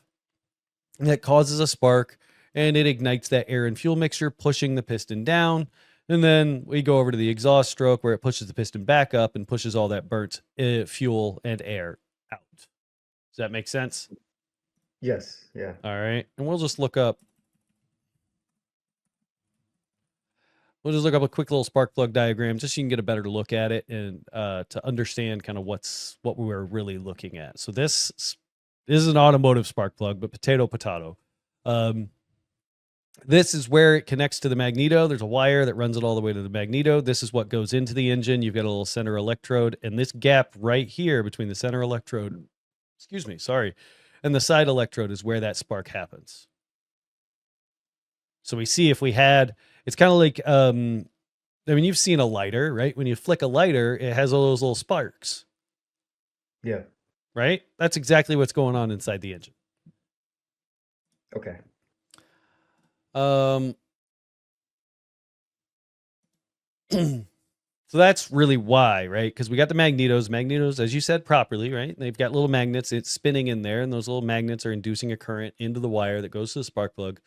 that causes a spark, and it ignites that air and fuel mixture, pushing the piston down. And then we go over to the exhaust stroke where it pushes the piston back up and pushes all that burnt fuel and air out. Does that make sense?
Yes. Yeah.
All right. And we'll just look up a quick little spark plug diagram just so you can get a better look at it and to understand kind of what we're really looking at. So this is an automotive spark plug, but potato. This is where it connects to the magneto. There's a wire that runs it all the way to the magneto. This is what goes into the engine. You've got a little center electrode, and this gap right here between the center electrode, and the side electrode is where that spark happens. So we see if we had, it's kind of like, you've seen a lighter, right? When you flick a lighter, it has all those little sparks.
Yeah.
Right? That's exactly what's going on inside the engine.
Okay.
So that's really why, right? Because we got the magnetos. Magnetos, as you said properly, right? They've got little magnets. It's spinning in there, and those little magnets are inducing a current into the wire that goes to the spark plug.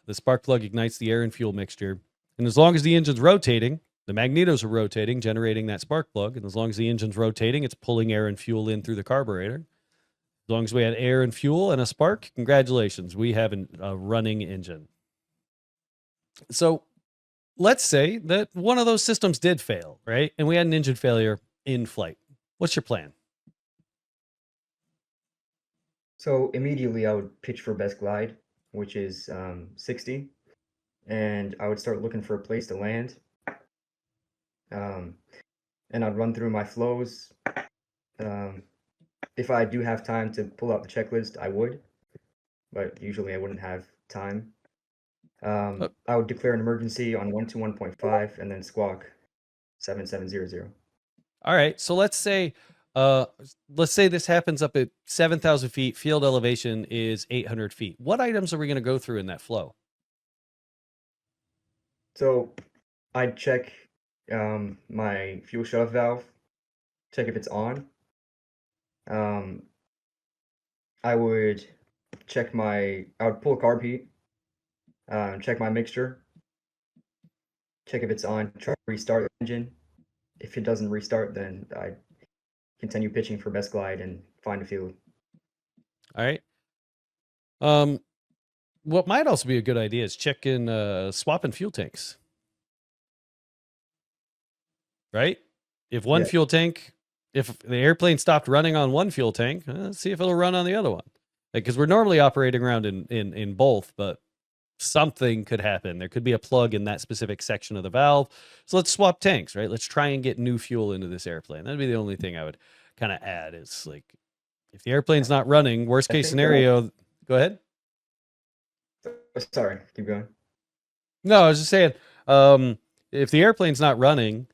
The spark plug ignites the air and fuel mixture. And as long as the engine's rotating, the magnetos are rotating, generating that spark plug. And as long as the engine's rotating, it's pulling air and fuel in through the carburetor. As long as we had air and fuel and a spark, congratulations, we have a running engine. So let's say that one of those systems did fail, right? And we had an engine failure in flight. What's your plan?
So immediately I would pitch for best glide, which is 60, and I would start looking for a place to land. And I'd run through my flows. If I do have time to pull out the checklist, I would, but usually I wouldn't have time. I would declare an emergency on 121.5 and then squawk 7700.
All right. So let's say this happens up at 7,000 feet. Field elevation is 800 feet. What items are we going to go through in that flow?
So I'd check my fuel shutoff valve, check if it's on. I would pull a carb heat, check my mixture, check if it's on, try to restart the engine. If it doesn't restart, then I continue pitching for best glide and find a field.
All right. What might also be a good idea is checking swapping fuel tanks. Right? If if the airplane stopped running on one fuel tank, let's see if it'll run on the other one. Because we're normally operating around in both, but something could happen. There could be a plug in that specific section of the valve. So let's swap tanks, right? Let's try and get new fuel into this airplane. That'd be the only thing I would kind of add is like, if the airplane's not running, worst case scenario, go ahead.
Oh, sorry, keep going.
No, I was just saying, um, if the airplane's not running,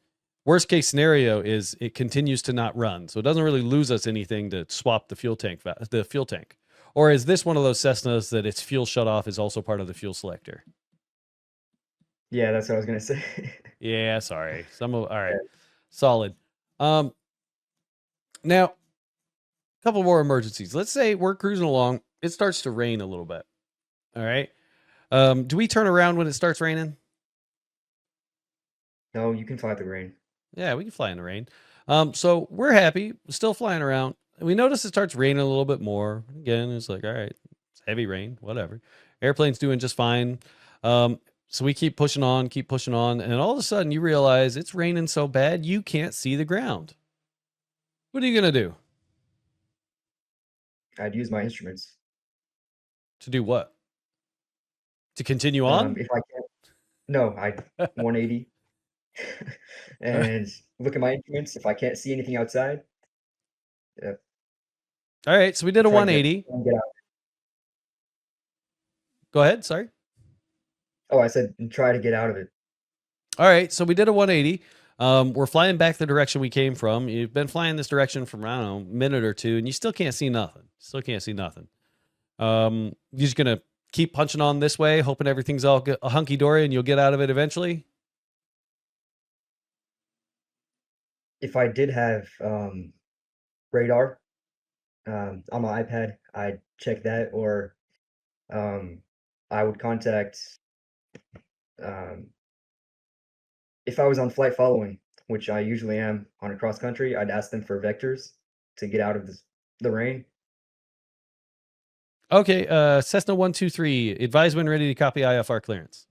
worst case scenario is it continues to not run, so it doesn't really lose us anything to swap the fuel tank. The fuel tank, or is this one of those Cessnas that its fuel shut off is also part of the fuel selector?
Yeah, that's what I was gonna say.
Yeah, sorry. All right, solid. Um, Now a couple more emergencies. Let's say we're cruising along. It starts to rain a little bit. All right. Do we turn around when it starts raining?
No, you can fight the rain.
Yeah, we can fly in the rain. So we're happy, still flying around. And we notice it starts raining a little bit more. Again, it's like, all right, it's heavy rain, whatever. Airplane's doing just fine. So we keep pushing on, and all of a sudden you realize it's raining so bad you can't see the ground. What are you gonna do?
I'd use my instruments.
To do what? To continue on?
If I can't, no, I 180
All
and look at my instruments. If I can't see anything outside, uh,
right, so we did a
try to get
180.
get out.
Go ahead. Sorry.
Oh, I said try to get out of it.
All right, so we did a 180. We're flying back the direction we came from. You've been flying this direction for, I don't know, a minute or two, and you still can't see nothing. Still can't see nothing. You're just gonna keep punching on this way, hoping everything's all hunky dory, and you'll get out of it eventually.
If I did have radar on my iPad, I'd check that, or um, I would contact um, if I was on flight following, which I usually am on a cross country. I'd ask them for vectors to get out of the rain.
Okay, Cessna 123, advise when ready to copy IFR clearance.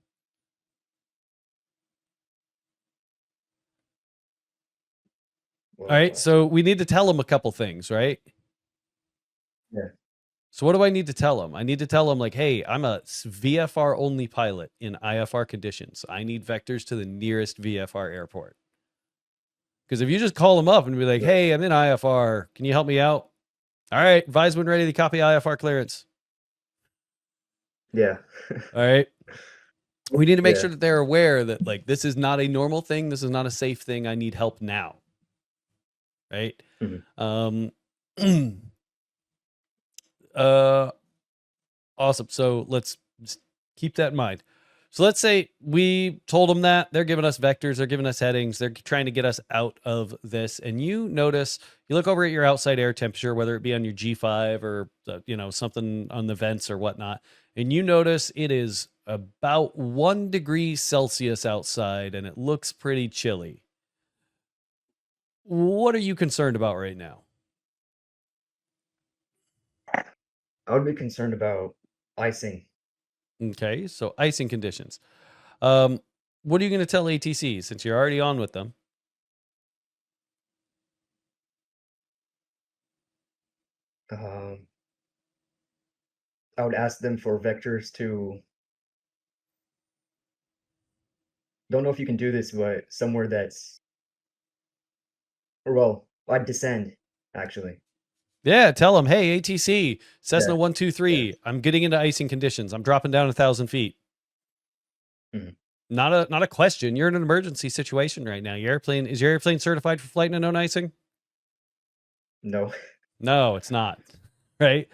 All right,
Well,
so we need to tell them a couple things, right?
yeah,
So what do I need to tell them? I need to tell them like, hey, I'm a VFR only pilot in IFR conditions. I need vectors to the nearest VFR airport. Because if you just call them up and be like,
yeah,
hey, I'm in IFR, can you help me out? All right, advise when ready to copy IFR clearance.
yeah,
All right. We need to make
yeah.
sure that they're aware that like this is not a normal thing. This is not a safe thing. I need help now. Right.
Mhm.
Um uh awesome. So let's just keep that in mind. So let's say we told them that they're giving us vectors, they're giving us headings, they're trying to get us out of this. And you notice, you look over at your outside air temperature, whether it be on your G5 or something on the vents or whatnot, and you notice it is about 1 degree Celsius outside, and it looks pretty chilly. What are you concerned about right now?
I would be concerned about icing.
Okay, so icing conditions. Um, what are you going to tell ATC since you're already on with them?
Um, I would ask them for vectors to. Don't know if you can do this, but somewhere that's, or well, I'd descend actually.
Yeah, tell them, hey, ATC,
Yeah,
Cessna
yeah.
123, I'm getting into icing conditions. I'm dropping down 1,000 feet.
Mhm.
Not a question. You're in an emergency situation right now. Your airplane certified for flight in known icing?
No,
No, it's not. Right.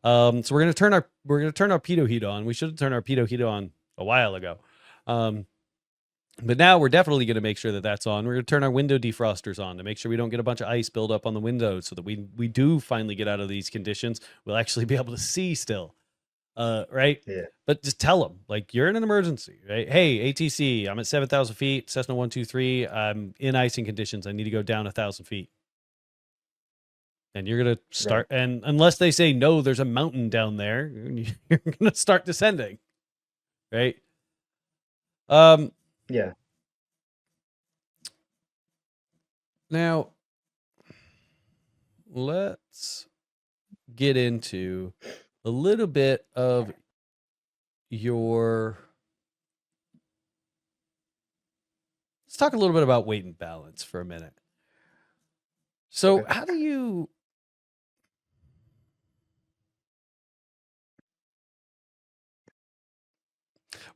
So we're gonna turn our pitot heat on. We should have turned our pitot heat on a while ago. Um, but now we're definitely going to make sure that that's on. We're going to turn our window defrosters on to make sure we don't get a bunch of ice build up on the windows, so that we do finally get out of these conditions. We'll actually be able to see still. Right.
yeah,
But just tell them like you're in an emergency, right? Hey, ATC, I'm at 7,000 feet, Cessna 123. I'm in icing conditions. I need to go down 1,000 feet. And you're gonna
right.
start, and unless they say no, there's a mountain down there, you're gonna start descending, right? Um,
Yeah,
Now let's get into a little bit of your. Let's talk a little bit about weight and balance for a minute. So,
okay.
how do you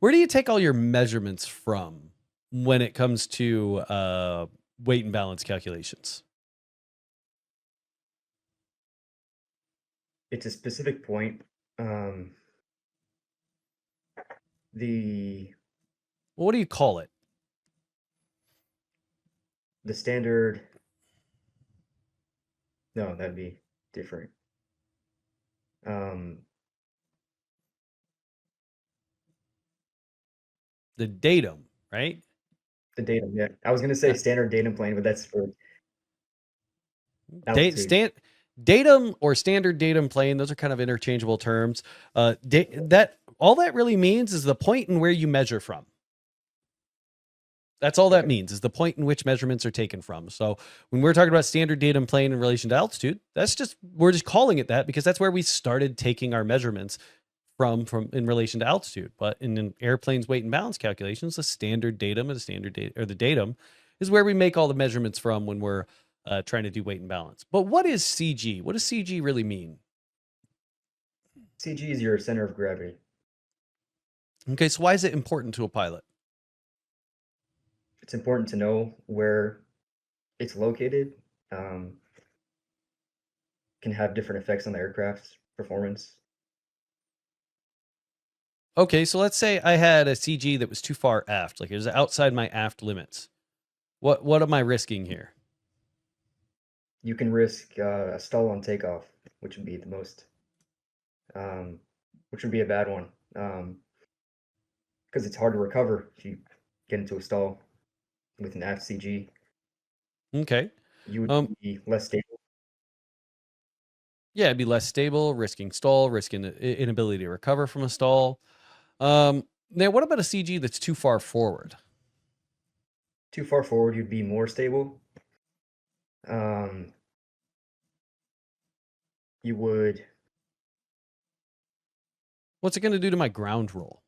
Where do you take all your measurements from when it comes to weight and balance calculations?
It's a specific point. The
Well, what do you call it?
the standard. No, that'd be different. Um,
The datum, right?
the datum. Yeah, I was gonna say
Uh,
standard datum plane, but that's for
da-
altitude.
stan- Datum or standard datum plane, those are kind of interchangeable terms. That all that really means is the point in where you measure from. That's all that
Okay.
means, is the point in which measurements are taken from. So when we're talking about standard datum plane in relation to altitude, we're just calling it that because that's where we started taking our measurements from in relation to altitude. But in an airplane's weight and balance calculations, the standard datum or the datum is where we make all the measurements from when we're trying to do weight and balance. But what is CG? What does CG really mean?
CG is your center of gravity.
Okay, so why is it important to a pilot?
It's important to know where it's located. Um, can have different effects on the aircraft's performance.
Okay, so let's say I had a CG that was too far aft, like it was outside my aft limits. What am I risking here?
You can risk a stall on takeoff, which would be which would be a bad one, because it's hard to recover if you get into a stall with an aft CG.
Okay.
You would
Um,
be less stable.
yeah, it'd be less stable, risking stall, risking inability to recover from a stall. Now, what about a CG that's too far forward?
Too far forward, you'd be more stable. Um, you would.
What's it going to do to my ground roll?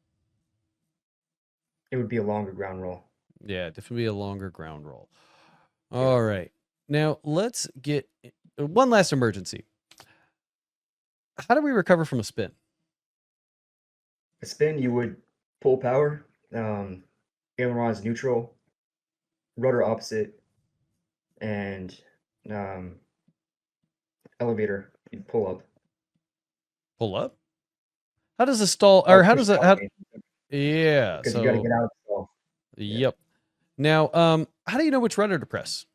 It would be a longer ground roll.
Yeah, definitely a longer ground roll.
Yeah.
All right. Now, let's get one last emergency. How do we recover from a spin?
A spin, you would pull power. Ailerons neutral, rudder opposite, and um, elevator, you'd pull up.
Pull up? How does a stall,
Or
or how
push
does it,
down,
how, yeah,
because you got to
so,
get out of the stall. Yeah.
yep. Now, how do you know which rudder to press?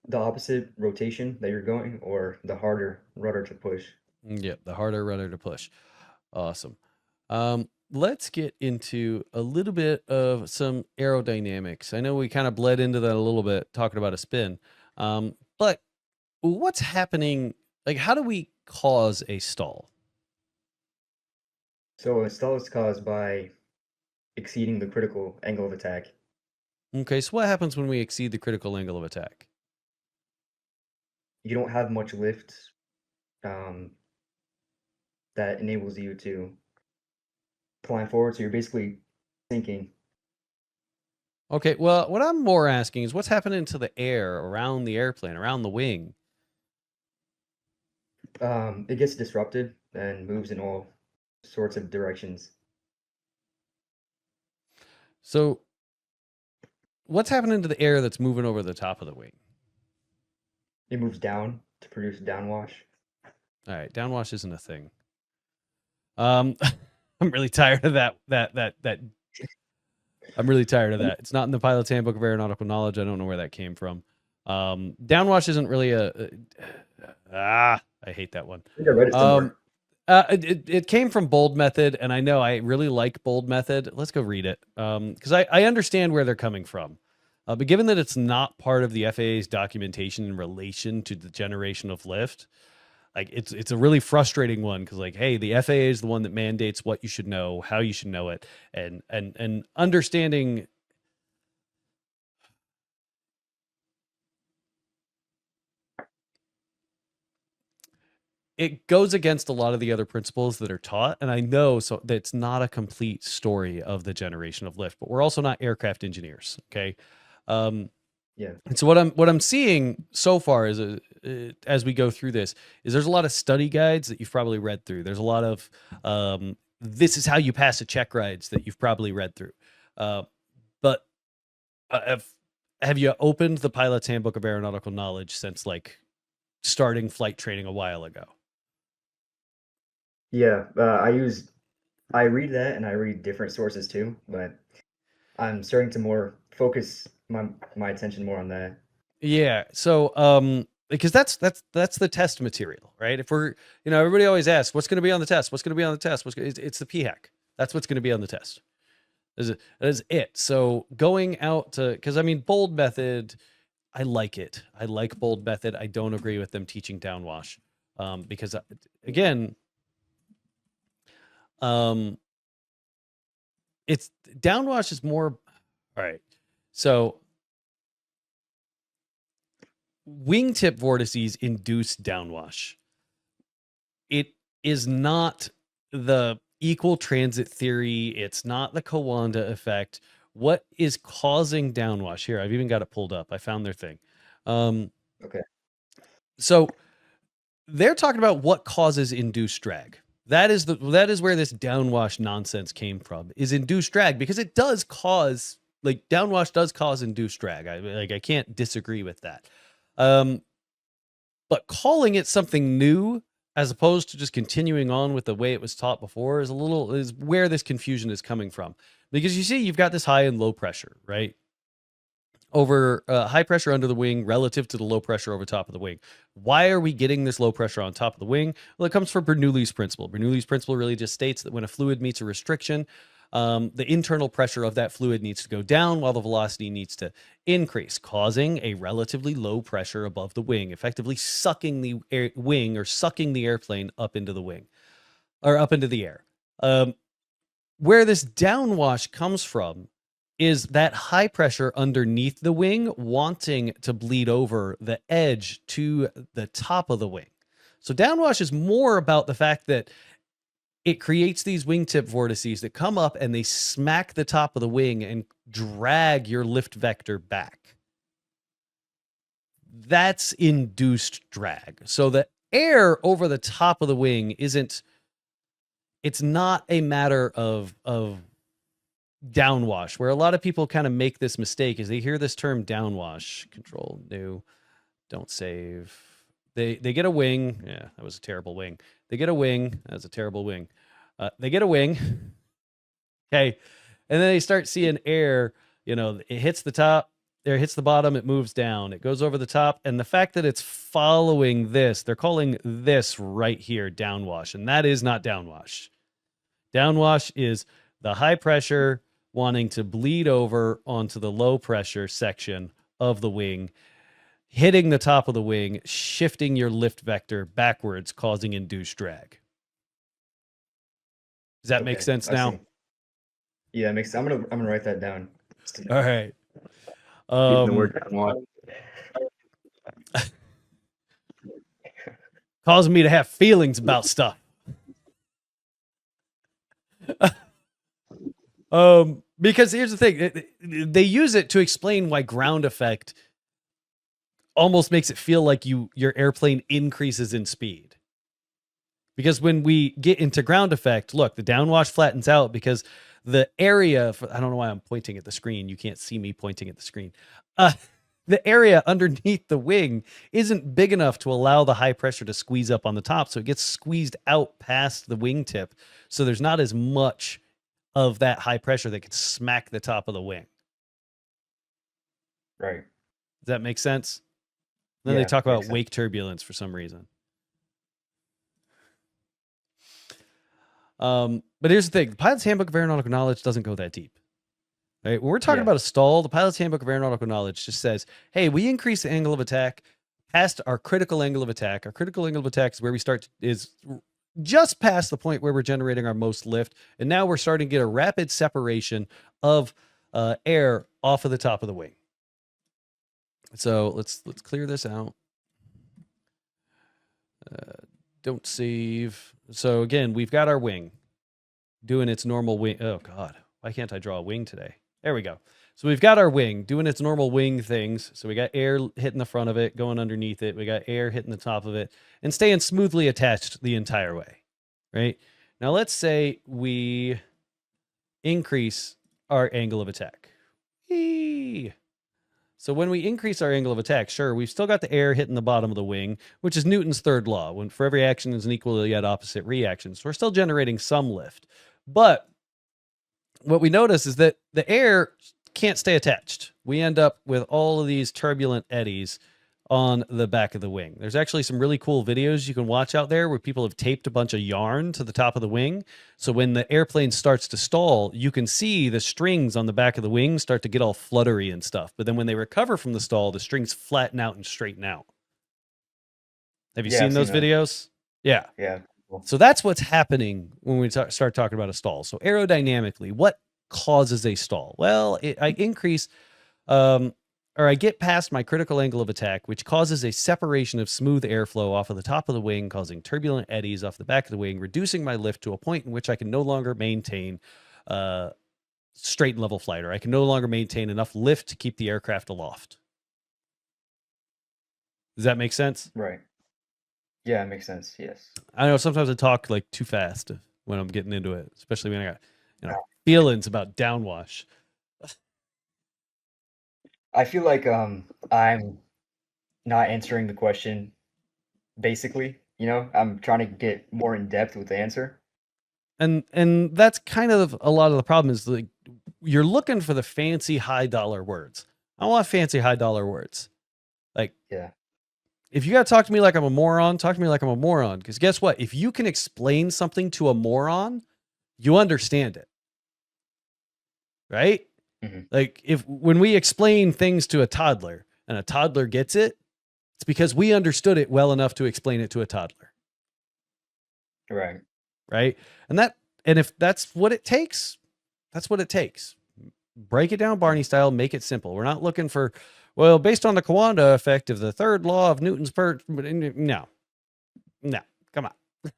The opposite rotation that you're going, or the harder rudder to push.
Yep, the harder rudder to push. Awesome. Let's get into a little bit of some aerodynamics. I know we kind of bled into that a little bit talking about a spin. But what's happening? Like, how do we cause a stall?
So a stall is caused by exceeding the critical angle of attack.
Okay, so what happens when we exceed the critical angle of attack?
You don't have much lift um, that enables you to climb forward, so you're basically sinking.
Okay, well, what I'm more asking is what's happening to the air around the airplane, around the wing?
It gets disrupted and moves in all sorts of directions.
So, what's happening to the air that's moving over the top of the wing?
It moves down to produce downwash.
All right, downwash isn't a thing. I'm really tired of that. I'm really tired of that. It's not in the Pilot's Handbook of Aeronautical Knowledge. I don't know where that came from. Downwash isn't really I hate that one.
I think I read it somewhere.
It came from Bold Method, and I know I really like Bold Method. Let's go read it because I understand where they're coming from. But given that it's not part of the FAA's documentation in relation to the generation of lift, like it's a really frustrating one because like, hey, the FAA is the one that mandates what you should know, how you should know it, and understanding. It goes against a lot of the other principles that are taught, and I know so that it's not a complete story of the generation of lift, but we're also not aircraft engineers, okay? Um,
Yeah.
And so what I'm seeing so far is as we go through this is there's a lot of study guides that you've probably read through. There's a lot of this is how you pass a check rides that you've probably read through. Uh, but have you opened the Pilot's Handbook of Aeronautical Knowledge since like starting flight training a while ago?
Yeah. I read that and I read different sources too, but I'm starting to more focus my attention more on that.
Yeah. So, because that's the test material, right? If we're, everybody always asks, what's going to be on the test? What's going to be on the test? It's the PHAC. That's what's going to be on the test. That is it. So going out to, because I mean, bold method, I like it. I like bold method. I don't agree with them teaching downwash, because again, um, it's downwash is more. All right. So wingtip vortices induce downwash. It is not the equal transit theory. It's not the Kawanda effect. What is causing downwash? Here, I've even got it pulled up. I found their thing.
Okay.
So they're talking about what causes induced drag. That is where this downwash nonsense came from. Is induced drag, because it does cause, like, downwash does cause induced drag. I can't disagree with that. But calling it something new as opposed to just continuing on with the way it was taught before is where this confusion is coming from. Because you see, you've got this high and low pressure, right? Over high pressure under the wing relative to the low pressure over top of the wing. Why are we getting this low pressure on top of the wing? Well, it comes from Bernoulli's principle. Bernoulli's principle really just states that when a fluid meets a restriction, the internal pressure of that fluid needs to go down while the velocity needs to increase, causing a relatively low pressure above the wing, effectively sucking the wing or sucking the airplane up into the wing or up into the air. Where this downwash comes from is that high pressure underneath the wing wanting to bleed over the edge to the top of the wing. So downwash is more about the fact that it creates these wingtip vortices that come up and they smack the top of the wing and drag your lift vector back. That's induced drag. So the air over the top of the wing it's not a matter of downwash, where a lot of people kind of make this mistake is they hear this term downwash. Control, new, don't save. They get a wing. Yeah, that was a terrible wing. They get a wing. That's a terrible wing. They get a wing. Okay. And then they start seeing air, it hits the top, it hits the bottom, it moves down, it goes over the top. And the fact that it's following this, they're calling this right here downwash. And that is not downwash. Downwash is the high pressure wanting to bleed over onto the low pressure section of the wing, hitting the top of the wing, shifting your lift vector backwards, causing induced drag. Does that make sense
I
now?
see. Yeah, it makes. I'm gonna write that down.
All right.
Using the word downwash.
Causing me to have feelings about stuff. Because here's the thing, they use it to explain why ground effect almost makes it feel like your airplane increases in speed. Because when we get into ground effect, look, the downwash flattens out because the area, I don't know why I'm pointing at the screen. You can't see me pointing at the screen. The area underneath the wing isn't big enough to allow the high pressure to squeeze up on the top. So it gets squeezed out past the wingtip. So there's not as much of that high pressure that could smack the top of the wing.
Right.
Does that make sense? Then they talk about wake turbulence for some reason. But here's the thing. The Pilot's Handbook of Aeronautical Knowledge doesn't go that deep. Right? When we're talking about a stall, the Pilot's Handbook of Aeronautical Knowledge just says, hey, we increase the angle of attack past our critical angle of attack. Our critical angle of attack is where we start is just past the point where we're generating our most lift. And now we're starting to get a rapid separation of air off of the top of the wing. So let's clear this out. Don't save. So again, we've got our wing doing its normal wing. Oh God, why can't I draw a wing today? There we go. So we've got our wing doing its normal wing things. So we got air hitting the front of it, going underneath it. We got air hitting the top of it and staying smoothly attached the entire way, right? Now let's say we increase our angle of attack. Whee! So when we increase our angle of attack, sure, we've still got the air hitting the bottom of the wing, which is Newton's third law. When for every action is an equal yet opposite reaction. So we're still generating some lift. But what we notice is that the air can't stay attached. We end up with all of these turbulent eddies on the back of the wing. There's actually some really cool videos you can watch out there where people have taped a bunch of yarn to the top of the wing. So when the airplane starts to stall, you can see the strings on the back of the wing start to get all fluttery and stuff. But then when they recover from the stall, the strings flatten out and straighten out. Have you seen those videos? Yeah.
Yeah. Cool.
So that's what's happening when we start talking about a stall. So aerodynamically, what causes a stall? Well, I increase, or I get past my critical angle of attack, which causes a separation of smooth airflow off of the top of the wing, causing turbulent eddies off the back of the wing, reducing my lift to a point in which I can no longer maintain straight and level flight, or I can no longer maintain enough lift to keep the aircraft aloft. Does that make sense?
Right. Yeah, it makes sense. Yes.
I know sometimes I talk like too fast when I'm getting into it, especially when I got feelings about downwash.
I feel like I'm not answering the question basically, I'm trying to get more in depth with the answer.
And that's kind of a lot of the problem is like you're looking for the fancy high dollar words. I want fancy high dollar words. Like,
yeah.
If you got to talk to me like I'm a moron, talk to me like I'm a moron. Because guess what? If you can explain something to a moron, you understand it. Right?
Mm-hmm.
Like when we explain things to a toddler and a toddler gets it, it's because we understood it well enough to explain it to a toddler.
Right.
Right. And if that's what it takes, that's what it takes. Break it down Barney style, make it simple. We're not looking for, well, based on the Coanda effect of the third law of Newton's no, come on. All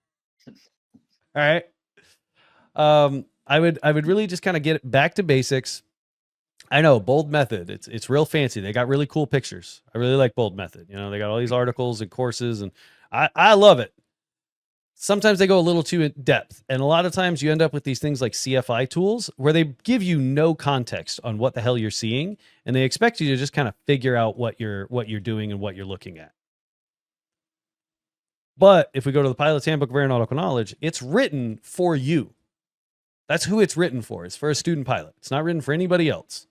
right. I would really just kind of get it back to basics. I know Bold Method. It's real fancy. They got really cool pictures. I really like Bold Method. They got all these articles and courses, and I love it. Sometimes they go a little too in depth, and a lot of times you end up with these things like CFI tools where they give you no context on what the hell you're seeing, and they expect you to just kind of figure out what you're doing and what you're looking at. But if we go to the Pilot's Handbook of Aeronautical Knowledge, it's written for you. That's who it's written for. It's for a student pilot. It's not written for anybody else.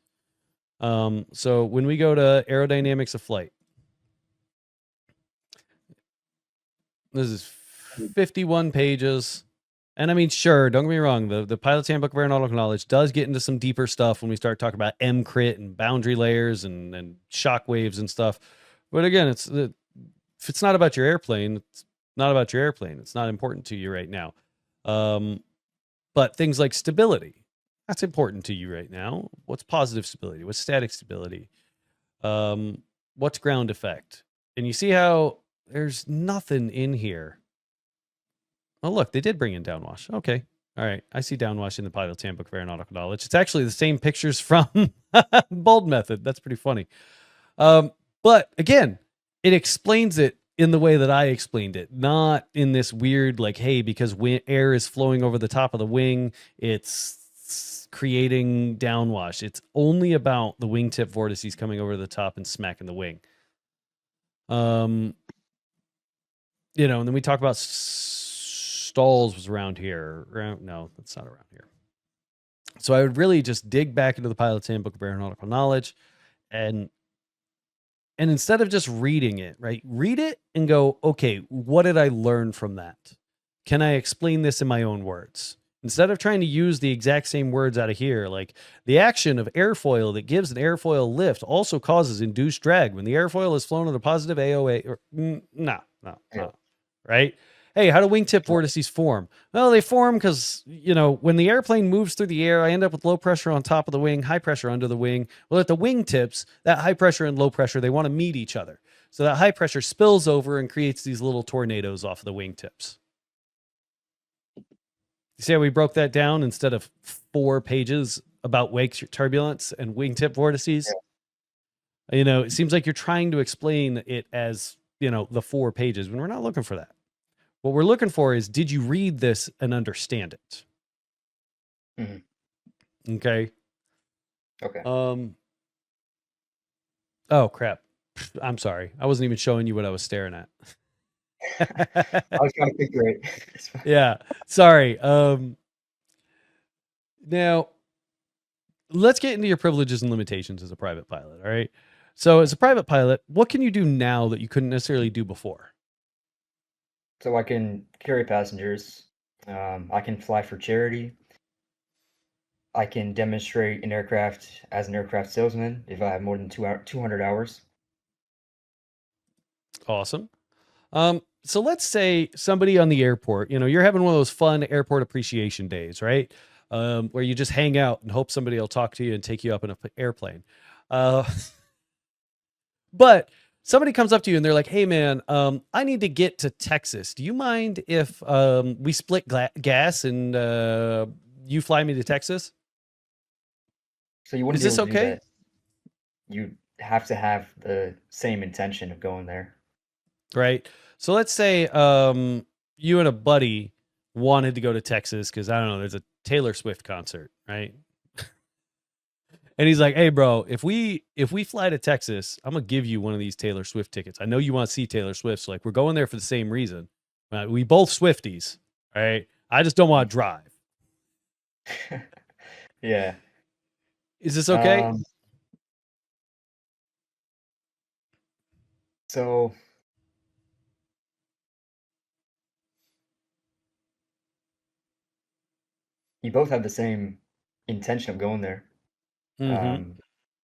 So when we go to Aerodynamics of Flight, this is 51 pages. And I mean, sure, don't get me wrong. The Pilot's Handbook of Aeronautical Knowledge does get into some deeper stuff when we start talking about MCRIT and boundary layers and shock waves and stuff. But again, if it's not about your airplane, it's not about your airplane. It's not important to you right now. But things like stability, that's important to you right now. What's positive stability? What's static stability? What's ground effect? And you see how there's nothing in here. Oh, look, they did bring in downwash. Okay. All right. I see downwash in the Pilot's Handbook of Aeronautical Knowledge. It's actually the same pictures from Bold Method. That's pretty funny. But again, it explains it in the way that I explained it, not in this weird, like, hey, because air is flowing over the top of the wing, it's creating downwash. It's only about the wingtip vortices coming over the top and smacking the wing. And then we talk about stalls was around here. No, that's not around here. So I would really just dig back into the Pilot's Handbook of Aeronautical Knowledge and instead of just reading it, right, read it and go, okay, what did I learn from that? Can I explain this in my own words? Instead of trying to use the exact same words out of here, like the action of airfoil that gives an airfoil lift also causes induced drag when the airfoil is flown at a positive AOA. No. Right? Hey, how do wingtip vortices form? Well, they form because, when the airplane moves through the air, I end up with low pressure on top of the wing, high pressure under the wing. Well, at the wingtips, that high pressure and low pressure, they want to meet each other. So that high pressure spills over and creates these little tornadoes off of the wingtips. You see how we broke that down instead of 4 pages about wake turbulence and wingtip vortices.
Yeah.
It seems like you're trying to explain it as, the 4 pages when we're not looking for that. What we're looking for is, did you read this and understand it? Okay.
Okay.
Oh crap. I'm sorry. I wasn't even showing you what I was staring at.
I was trying to figure it.
Yeah. Sorry. Now let's get into your privileges and limitations as a private pilot. All right. So as a private pilot, what can you do now that you couldn't necessarily do before?
So I can carry passengers. I can fly for charity. I can demonstrate an aircraft as an aircraft salesman if I have more than 200 hours.
Awesome. So let's say somebody on the airport, you're having one of those fun airport appreciation days, right? Where you just hang out and hope somebody will talk to you and take you up in an airplane. Uh, but somebody comes up to you and they're like, "Hey, man, I need to get to Texas. Do you mind if we split gas and you fly me to Texas?
So you wouldn't
Is
be able
this
to do
okay?"
that. You have to have the same intention of going there.
Right. So let's say you and a buddy wanted to go to Texas because I don't know, there's a Taylor Swift concert, right? And he's like, "Hey, bro, if we fly to Texas, I'm gonna give you one of these Taylor Swift tickets. I know you want to see Taylor Swift, so like we're going there for the same reason. We both Swifties, right? I just don't want to drive.
Yeah.
Is this okay?"
Um, so you both have the same intention of going there.
Mm-hmm.
Um,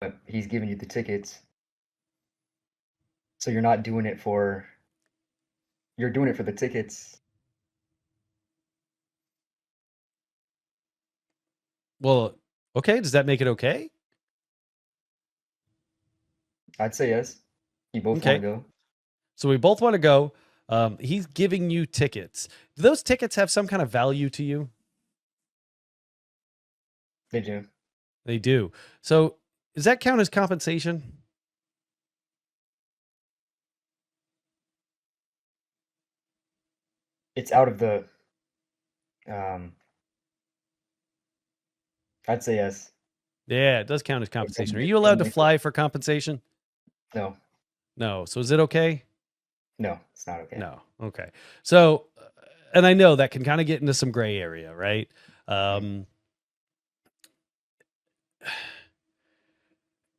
but he's giving you the tickets. So you're doing it for the tickets.
Well, okay. Does that make it okay?
I'd say yes. You both want to
Okay.
go.
So we both want to go. He's giving you tickets. Do those tickets have some kind of value to you?
Did you?
They do. So does that count as compensation?
It's out of the um I'd say yes.
Yeah, it does count as
It, it,
compensation. Are
it,
you
it
allowed to
makes it
fly for compensation?
no,
No. So is it okay?
no, it's not okay.
No. Okay. So, and I know that can kind of get into some gray area, right?
Mm.
Um,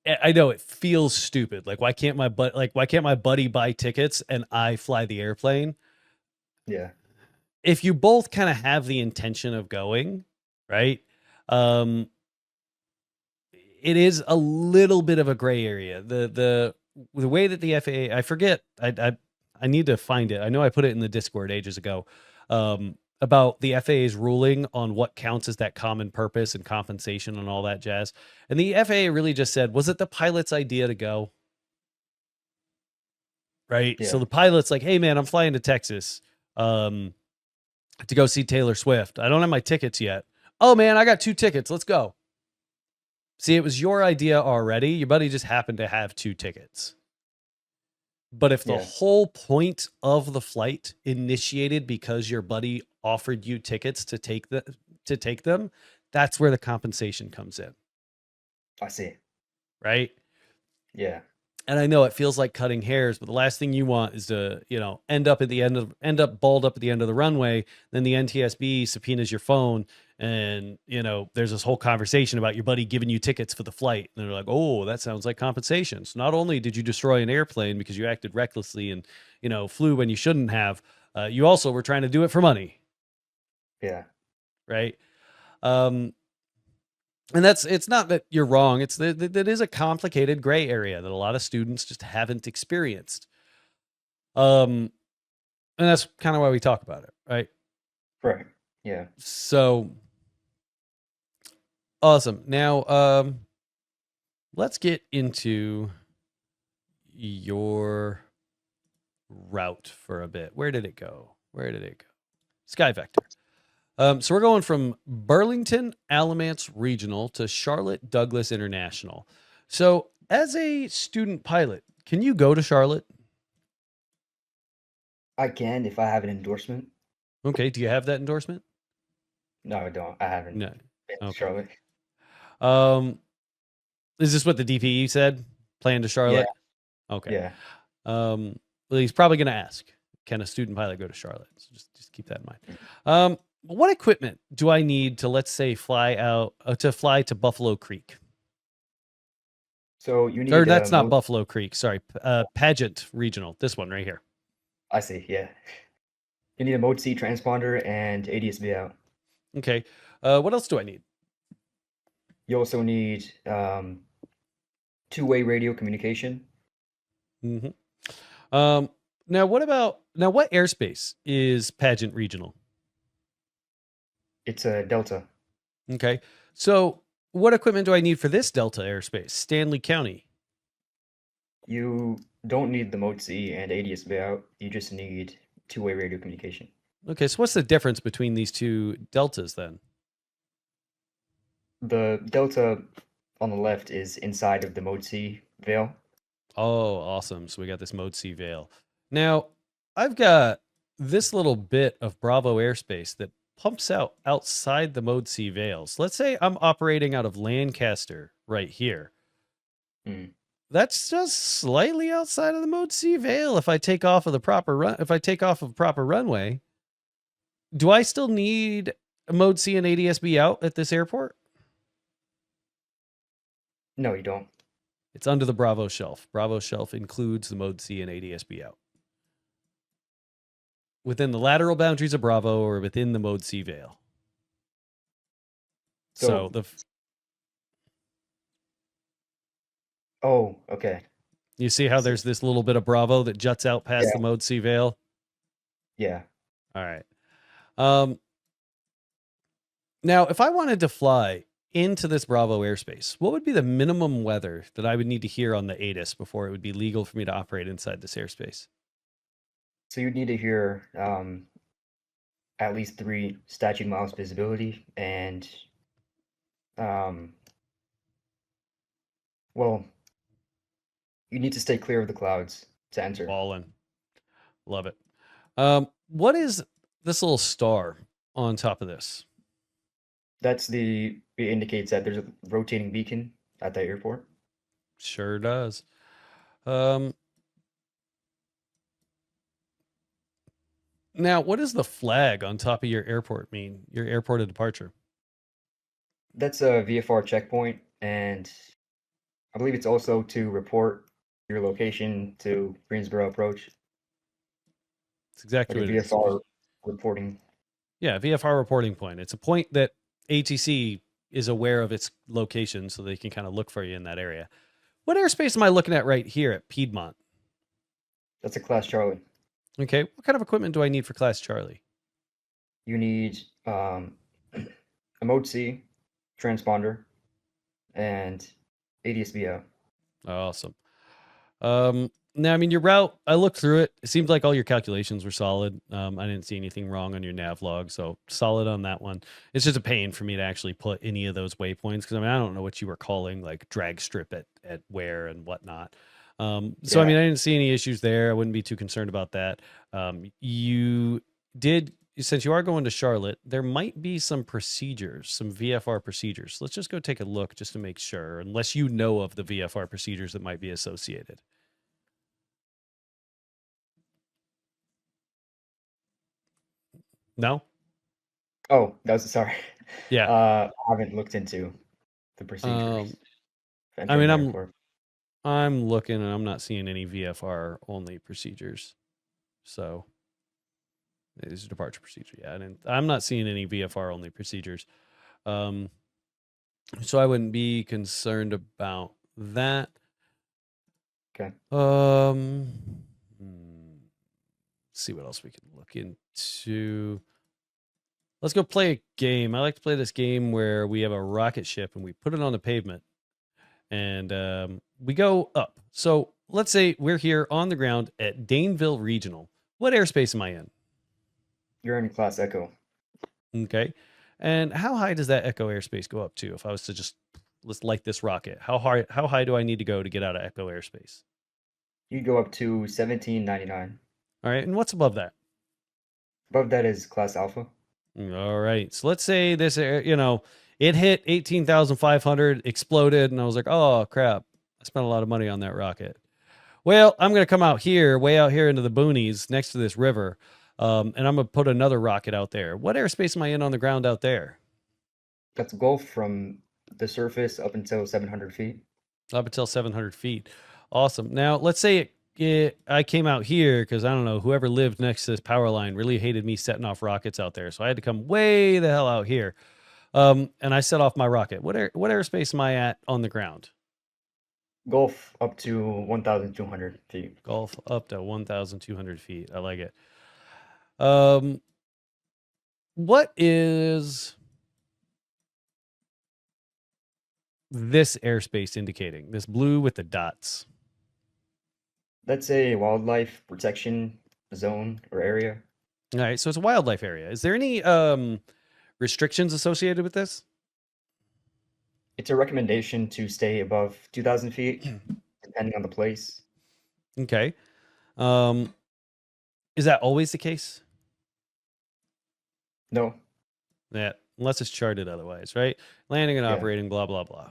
I know it feels stupid. Like, why can't my buddy buy tickets and I fly the airplane?
Yeah,
If you both kind of have the intention of going, right? Um, it is a little bit of a gray area. The way that the FAA, I forget, I need to find it. I know I put it in the Discord ages ago, about the FAA's ruling on what counts as that common purpose and compensation and all that jazz. And the FAA really just said, was it the pilot's idea to go? Right. So
yeah,
the pilot's like, "Hey, man, I'm flying to Texas um, to go see Taylor Swift. I don't have my tickets yet. Oh, man, I got 2 tickets. Let's go." See, it was your idea already. Your buddy just happened to have 2 tickets. But if the
yeah.
whole point of the flight initiated because your buddy offered you tickets to take them, that's where the compensation comes in,
I see.
right?
Yeah,
And I know it feels like cutting hairs, but the last thing you want is to, end up balled up at the end of the runway. Then the NTSB subpoenas your phone, and there's this whole conversation about your buddy giving you tickets for the flight, and they're like, "Oh, that sounds like compensation." So not only did you destroy an airplane because you acted recklessly and flew when you shouldn't have, you also were trying to do it for money,
yeah,
right? Um, and it's not that you're wrong. It's that is a complicated gray area that a lot of students just haven't experienced. Um, and that's kind of why we talk about it, right?
right. Yeah.
So awesome. Now, let's get into your route for a bit. Where did it go? Sky Vector. So we're going from Burlington Alamance Regional to Charlotte Douglas International. So as a student pilot, can you go to Charlotte?
I can if I have an endorsement.
Okay. Do you have that endorsement?
No, I don't. I haven't
No.
been to
Okay.
Charlotte.
Um, is this what the DPE said? Plan to
Yeah,
Charlotte? Okay.
yeah.
Um, well, he's probably going to ask, can a student pilot go to Charlotte? So just keep that in mind.
Mm.
What equipment do I need to, let's say, fly to Buffalo Creek?
So you
Or
need
that's
a
not
mode.
Buffalo Creek. Sorry, Pageant Regional. This one right here.
I see. Yeah, you need a Mode C transponder and ADSB out.
Okay. What else do I need?
You also need two-way radio communication.
hmm now what airspace is Pageant Regional?
It's a Delta.
Okay. So what equipment do I need for this Delta airspace? Stanley County.
You don't need the Mode C and ADSB out. You just need two-way radio communication.
Okay. So what's the difference between these two Deltas then?
The Delta on the left is inside of the Mode C veil.
Oh, awesome. So we got this Mode C veil. Now, I've got this little bit of Bravo airspace that pumps out outside the Mode C veils. Let's say I'm operating out of Lancaster right here.
Mm.
That's just slightly outside of the Mode C veil if I take off of the proper run if I take off of proper runway. Do I still need a Mode C and ADSB out at this airport?
No, you don't.
It's under the Bravo shelf. Bravo shelf includes the Mode C and ADSB out. Within the lateral boundaries of Bravo or within the Mode C veil. So the
Oh, okay.
you see how there's this little bit of Bravo that juts out past
Yeah,
the Mode C veil?
yeah.
All right. Now, if I wanted to fly into this Bravo airspace, what would be the minimum weather that I would need to hear on the ATIS before it would be legal for me to operate inside this airspace?
So you'd need to hear at least 3 statute miles visibility and um, well, you need to stay clear of the clouds to enter.
Ballin'. Love it. What is this little star on top of this?
It indicates that there's a rotating beacon at that airport.
Sure does. Now, what does the flag on top of your airport mean? Your airport of departure?
That's a VFR checkpoint, and I believe it's also to report your location to Greensboro approach,
It's exactly
like a
what it is.
VFR reporting.
Yeah, VFR reporting point. It's a point that ATC is aware of its location so they can kind of look for you in that area. What airspace am I looking at right here at Piedmont?
That's a Class Charlie.
Okay, what kind of equipment do I need for Class Charlie?
You need a Mode C transponder and ADSB out.
Awesome. Now, I mean, your route, I looked through it. It seemed like all your calculations were solid. I didn't see anything wrong on your nav log, so solid on that one. It's just a pain for me to actually put any of those waypoints because I mean, I don't know what you were calling like drag strip at where and whatnot. So I
Yeah.
mean, I didn't see any issues there. I wouldn't be too concerned about that. You did, since you are going to Charlotte, there might be some procedures, some VFR procedures. Let's just go take a look just to make sure, unless you know of the VFR procedures that might be associated. No?
Oh, that was sorry.
Yeah.
I haven't looked into the procedures for
I
entering
mean,
the
I'm
airport.
I'm looking and I'm not seeing any VFR only procedures. So it is a departure procedure. Yeah, I'm not seeing any VFR only procedures. Um, so I wouldn't be concerned about that.
Okay.
See what else we can look into. Let's go play a game. I like to play this game where we have a rocket ship and we put it on the pavement and we go up. So let's say we're here on the ground at Daneville Regional. What airspace am I in?
You're in Class Echo.
Okay. And how high does that Echo Airspace go up to if I was to just let's light this rocket? How high do I need to go to get out of Echo Airspace?
You go up to 1799.
All right. And what's above that?
Above that is class alpha.
All right. So let's say this, it hit 18,500, exploded, and I was like, oh, crap. I spent a lot of money on that rocket. Well, I'm going to come out here, way out here into the boonies next to this river, and I'm going to put another rocket out there. What airspace am I in on the ground out there?
That's Gulf from the surface up until 700 feet.
Up until 700 feet. Awesome. Now, let's say I came out here because I don't know, whoever lived next to this power line really hated me setting off rockets out there. So I had to come way the hell out here. And I set off my rocket. What airspace am I at on the ground?
Gulf up to 1,200 feet.
Golf up to 1,200 feet. I like it. What is this airspace indicating? This blue with the dots.
That's a wildlife protection zone or area.
All right, so it's a wildlife area. Is there any restrictions associated with this?
It's a recommendation to stay above 2,000 feet, depending on the place.
Okay. Is that always the case?
No.
Yeah, unless it's charted otherwise, right? Landing and
Yeah.
operating, blah blah blah.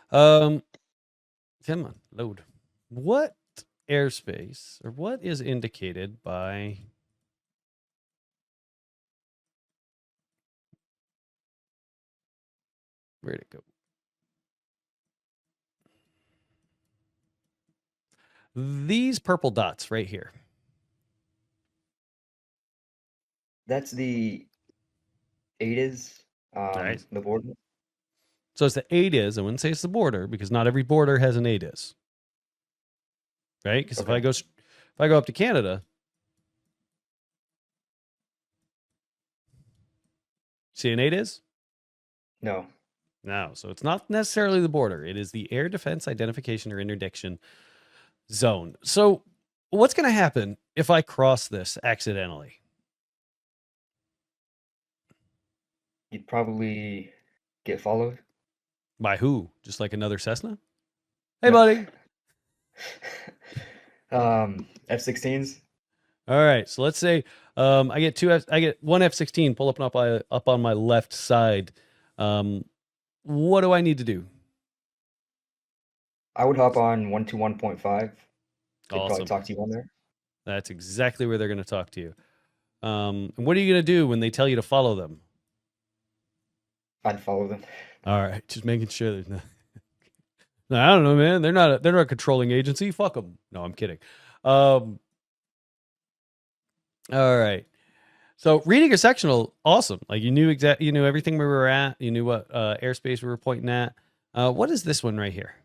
Come on, load. What airspace or what is indicated by where'd it go? These purple dots right here.
That's the AIDAs,
Right.
the border.
So it's the AIDAS. I wouldn't say it's the border because not every border has an AIDAS. Right? Because
Okay.
if I go up to Canada, see an AIDAS?
No.
No. So it's not necessarily the border. It is the Air Defense Identification or Interdiction Zone. So what's going to happen if I cross this accidentally?
You'd probably get followed.
By who? Just like another Cessna? Hey,
No.
buddy.
F-16s.
All right. So let's say I get one F-16 pull up on my left side. What do I need to do?
I would hop on 121.5. They'd
Awesome.
probably talk to you on there.
That's exactly where they're going to talk to you. And what are you going to do when they tell you to follow them?
I'd follow them.
All right, just making sure there's no. No, I don't know, man. They're not a controlling agency. Fuck them. No, I'm kidding. All right. So reading a sectional, awesome. Like you knew everything we were at. You knew what airspace we were pointing at. What is this one right here?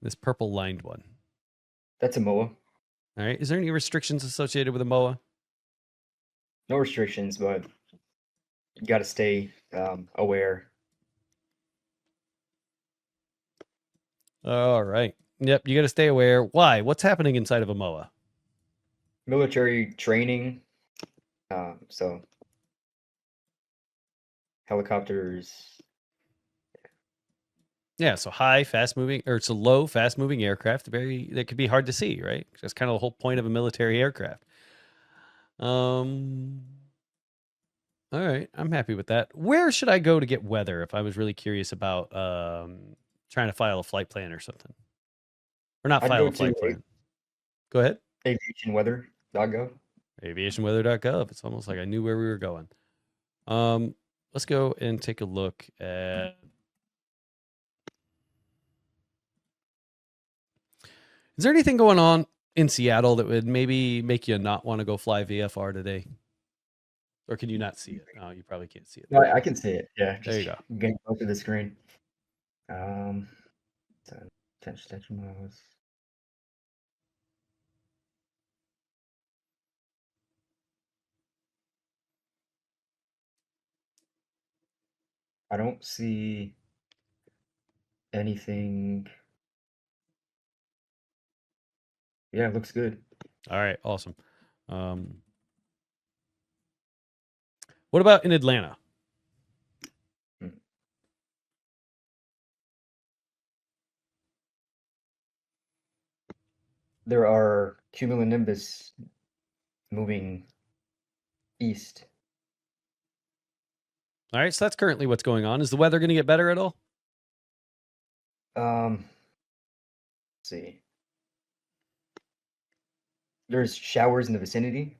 This purple lined one.
That's a MOA.
All right. Is there any restrictions associated with a MOA?
No restrictions, but you got to stay aware.
All right. Yep. You got to stay aware. Why? What's happening inside of a MOA?
Military training. So helicopters.
Yeah. So high, fast moving, or it's a low, fast moving aircraft. That could be hard to see, right? That's kind of the whole point of a military aircraft. All right. I'm happy with that. Where should I go to get weather if I was really curious about trying to file a flight plan or something? Or not
I'd
file
go
a flight
to
plan. Go ahead.
aviationweather.gov.
Aviationweather.gov. It's almost like I knew where we were going. Let's go and take a look at. Is there anything going on in Seattle that would maybe make you not want to go fly VFR today? Or can you not see it? No, you probably can't see it.
No, I can see it. Yeah.
There you go.
Getting close to the screen. 10 statue miles. I don't see anything. Yeah, it looks good.
All right, awesome. What about in Atlanta?
Hmm. There are cumulonimbus moving east.
All right, so that's currently what's going on. Is the weather going to get better at all?
Let's see. There's showers in the vicinity.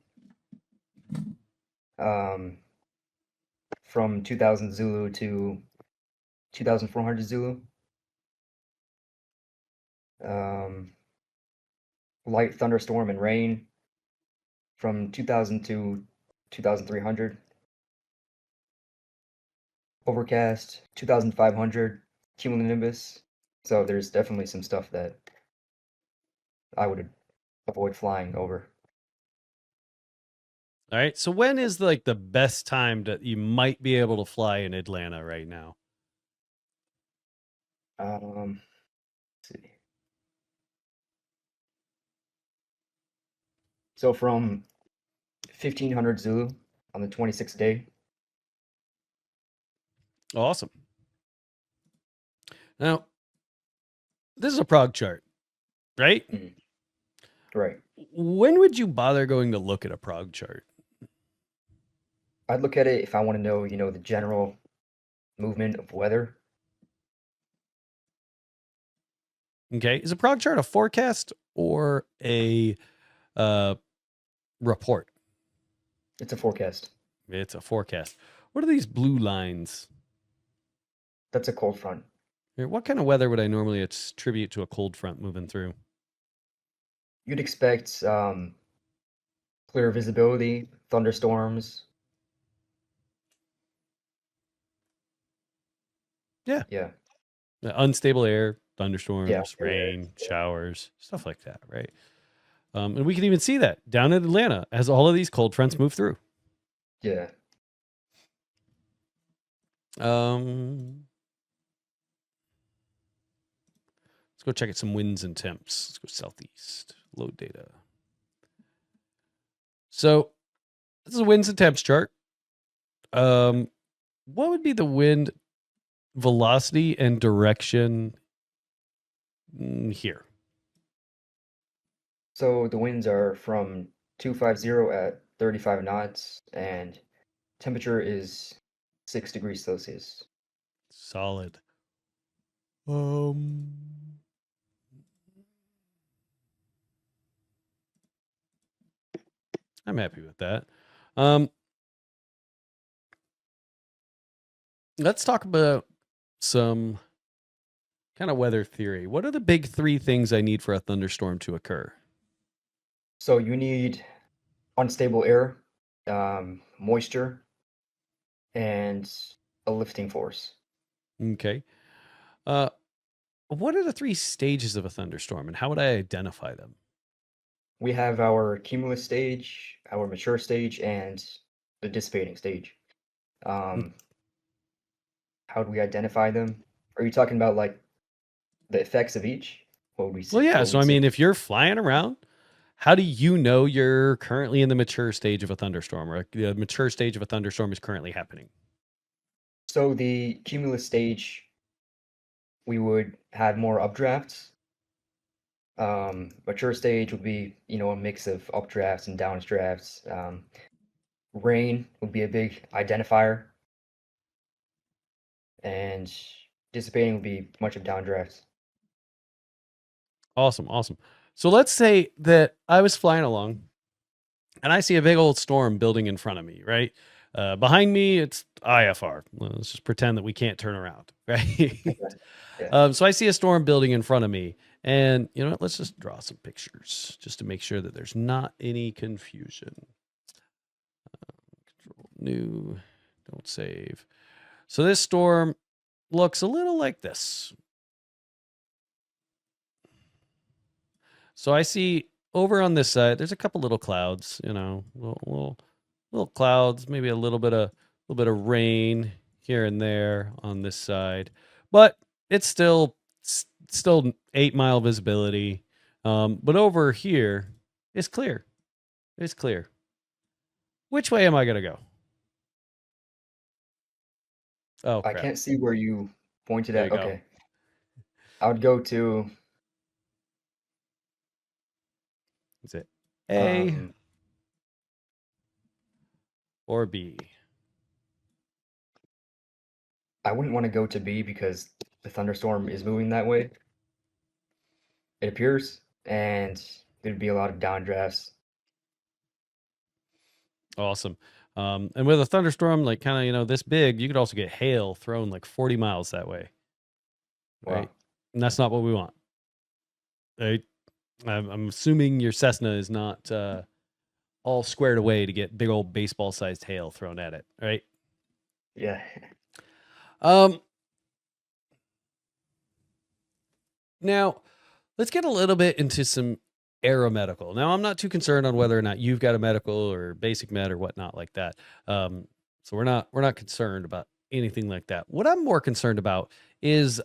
From 2000 Zulu to 2400 Zulu. Light thunderstorm and rain from 2000 to 2300. Overcast 2500 cumulonimbus. So there's definitely some stuff that I would avoid flying over.
All right. So when is like the best time that you might be able to fly in Atlanta right now?
Let's see. So from 1500 Zulu on the 26th day.
Awesome. Now, this is a prog chart, right?
Mhm. Right.
When would you bother going to look at a prog chart?
I'd look at it if I want to know, the general movement of weather.
Okay. Is a prog chart a forecast or a report?
It's a forecast.
It's a forecast. What are these blue lines?
That's a cold front.
What kind of weather would I normally attribute to a cold front moving through?
You'd expect clear visibility, thunderstorms.
Yeah.
Yeah.
Unstable air,
Yeah.
thunderstorms,
Yeah.
rain, showers, stuff like that, right? And we can even see that down in Atlanta as all of these cold fronts move through.
Yeah.
Let's go check out some winds and temps. Let's go southeast. Load data. So this is a winds and temps chart. What would be the wind velocity and direction here?
So the winds are from 250 at 35 knots, and temperature is 6 degrees Celsius.
Solid. I'm happy with that. Let's talk about some kind of weather theory. What are the big three things I need for a thunderstorm to occur?
So you need unstable air, moisture, and a lifting force.
Okay. What are the three stages of a thunderstorm and how would I identify them?
We have our cumulus stage, our mature stage, and the dissipating stage. Um, how do we identify them? Are you talking about like the effects of each? What would we see?
Well, yeah.
What would
So,
we
I
see?
mean, if you're flying around, how do you know you're currently in the mature stage of a thunderstorm or the mature stage of a thunderstorm is currently happening?
So the cumulus stage, we would have more updrafts. Mature stage would be, a mix of updrafts and downdrafts. Rain would be a big identifier, and dissipating would be much of downdrafts.
Awesome. Awesome. So, let's say that I was flying along and I see a big old storm building in front of me, right? Behind me, it's IFR. Well, let's just pretend that we can't turn around, right?
Okay. Yeah.
So I see a storm building in front of me, and you know what? Let's just draw some pictures just to make sure that there's not any confusion. Control new, don't save. So this storm looks a little like this. So I see over on this side, there's a couple little clouds, little clouds, maybe a little bit of rain here and there on this side, but it's still 8 mile visibility. But over here, it's clear. It's clear. Which way am I gonna go? Oh,
I
crap.
can't see where you pointed
There
at.
you go.
Okay. I would go to
Is it A
um
or B?
I wouldn't want to go to B because the thunderstorm is moving that way, it appears, and there'd be a lot of downdrafts.
Awesome. And with a thunderstorm, like kind of, this big, you could also get hail thrown like 40 miles that way,
Wow.
right? And that's not what we want, right? I'm assuming your Cessna is not all squared away to get big old baseball-sized hail thrown at it, right?
Yeah.
Um, Now, let's get a little bit into some aeromedical. Now, I'm not too concerned on whether or not you've got a medical or basic med or whatnot like that. So we're not concerned about anything like that. What I'm more concerned about is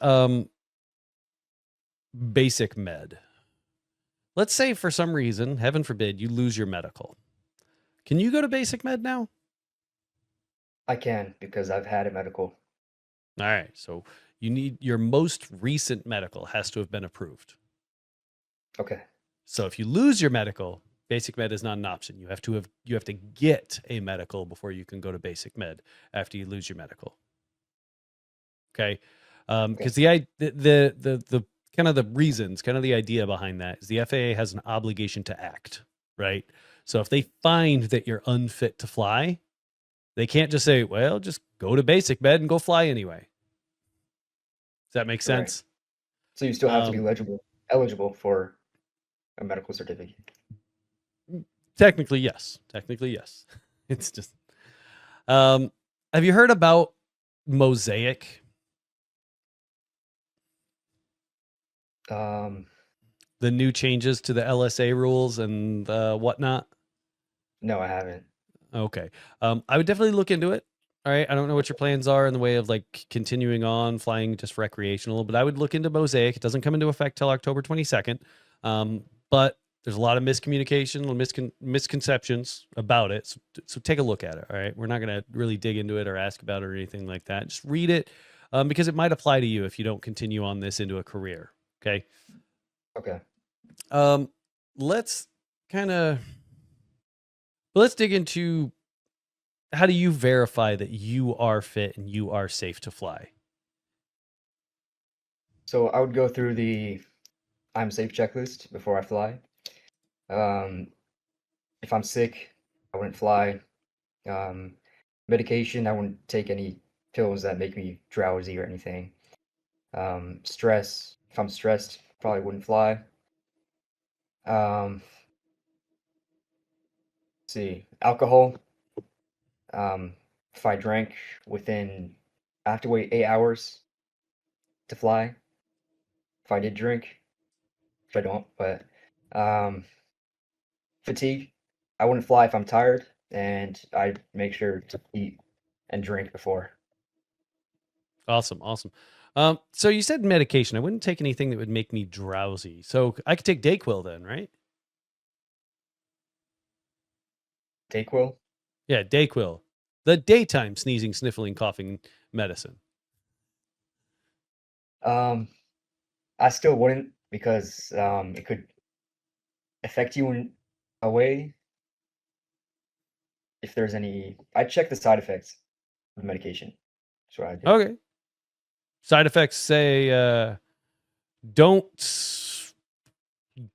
basic med. Let's say for some reason, heaven forbid, you lose your medical. Can you go to basic med now?
I can because I've had a medical.
All right. So you need your most recent medical has to have been approved.
Okay.
So if you lose your medical, basic med is not an option. You have to get a medical before you can go to basic med after you lose your medical. Okay.
Okay.
Because the kind of the reasons, kind of the idea behind that is the FAA has an obligation to act, right? So if they find that you're unfit to fly, they can't just say, well, just go to basic med and go fly anyway. Does that make
Right.
sense?
So you still have to be
Um,
eligible for a medical certificate.
Technically, yes. Technically, yes. It's just, have you heard about Mosaic?
Um,
The new changes to the LSA rules and whatnot?
no, I haven't.
Okay. I would definitely look into it. All right. I don't know what your plans are in the way of like continuing on flying just recreational, but I would look into Mosaic. It doesn't come into effect till October 22nd. But there's a lot of miscommunication, misconceptions about it. So take a look at it. All right. We're not going to really dig into it or ask about it or anything like that. Just read it because it might apply to you if you don't continue on this into a career. Okay.
Okay.
Let's kind of let's dig into how do you verify that you are fit and you are safe to fly?
So I would go through the I'm safe checklist before I fly. Um, if I'm sick, I wouldn't fly. Um, medication, I wouldn't take any pills that make me drowsy or anything. Stress, if I'm stressed, probably wouldn't fly. See, alcohol. Um, if I drank I have to wait 8 hours to fly. If I did drink, which I don't, but um, fatigue. I wouldn't fly if I'm tired, and I'd make sure to eat and drink before.
Awesome, awesome. So you said medication. I wouldn't take anything that would make me drowsy. So I could take Dayquil then, right?
Dayquil.
Yeah, Dayquil, the daytime sneezing, sniffling, coughing medicine.
Um, I still wouldn't because it could affect you in a way if there's any. I'd check the side effects of medication. That's what I do.
Okay. Side effects say don't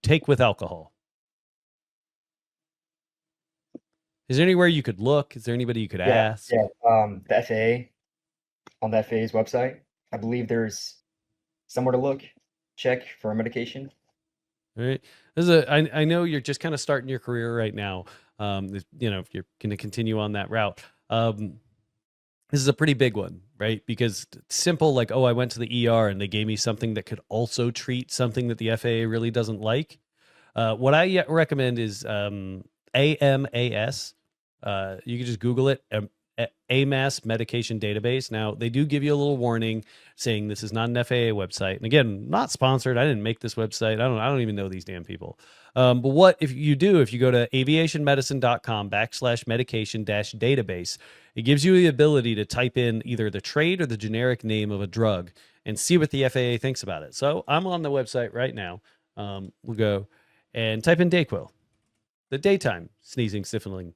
take with alcohol. Is there anywhere you could look? Is there anybody you could
Yeah,
ask?
yeah. The FAA on the FAA's website, I believe there's somewhere to look, check for a medication.
Right. I know you're just kind of starting your career right now. If you're going to continue on that route. This is a pretty big one, right? Because it's simple, like, oh, I went to the ER and they gave me something that could also treat something that the FAA really doesn't like. What I recommend is AMAS. You can just Google it. AMAS medication database. Now they do give you a little warning saying this is not an FAA website. And again, not sponsored. I didn't make this website. I don't even know these damn people. But what if you go to aviationmedicine.com /medication-database, It gives you the ability to type in either the trade or the generic name of a drug and see what the FAA thinks about it. So I'm on the website right now. We'll go and type in Dayquil, the daytime sneezing, sniffling,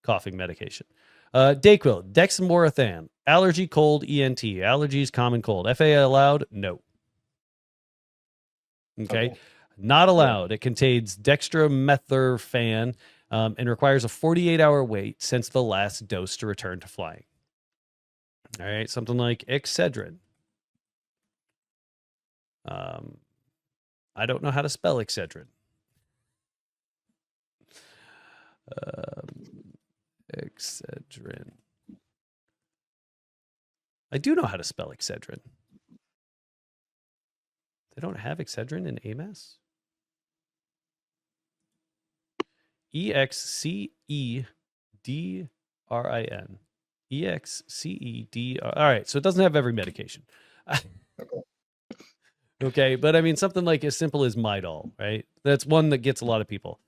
coughing medication. Dayquil, dexamorothan, allergy, cold, ENT, allergies, common cold. FAA allowed? No. Okay. Not allowed. It contains dextromethorphan and requires a 48-hour wait since the last dose to return to flying. All right. Something like Excedrin. I don't know how to spell Excedrin. Excedrin. I do know how to spell Excedrin. They don't have Excedrin in AMAS? EXCEDRIN. EXCED. All right. So it doesn't have every medication. Okay. But I mean, something like as simple as Midol, right? That's one that gets a lot of people.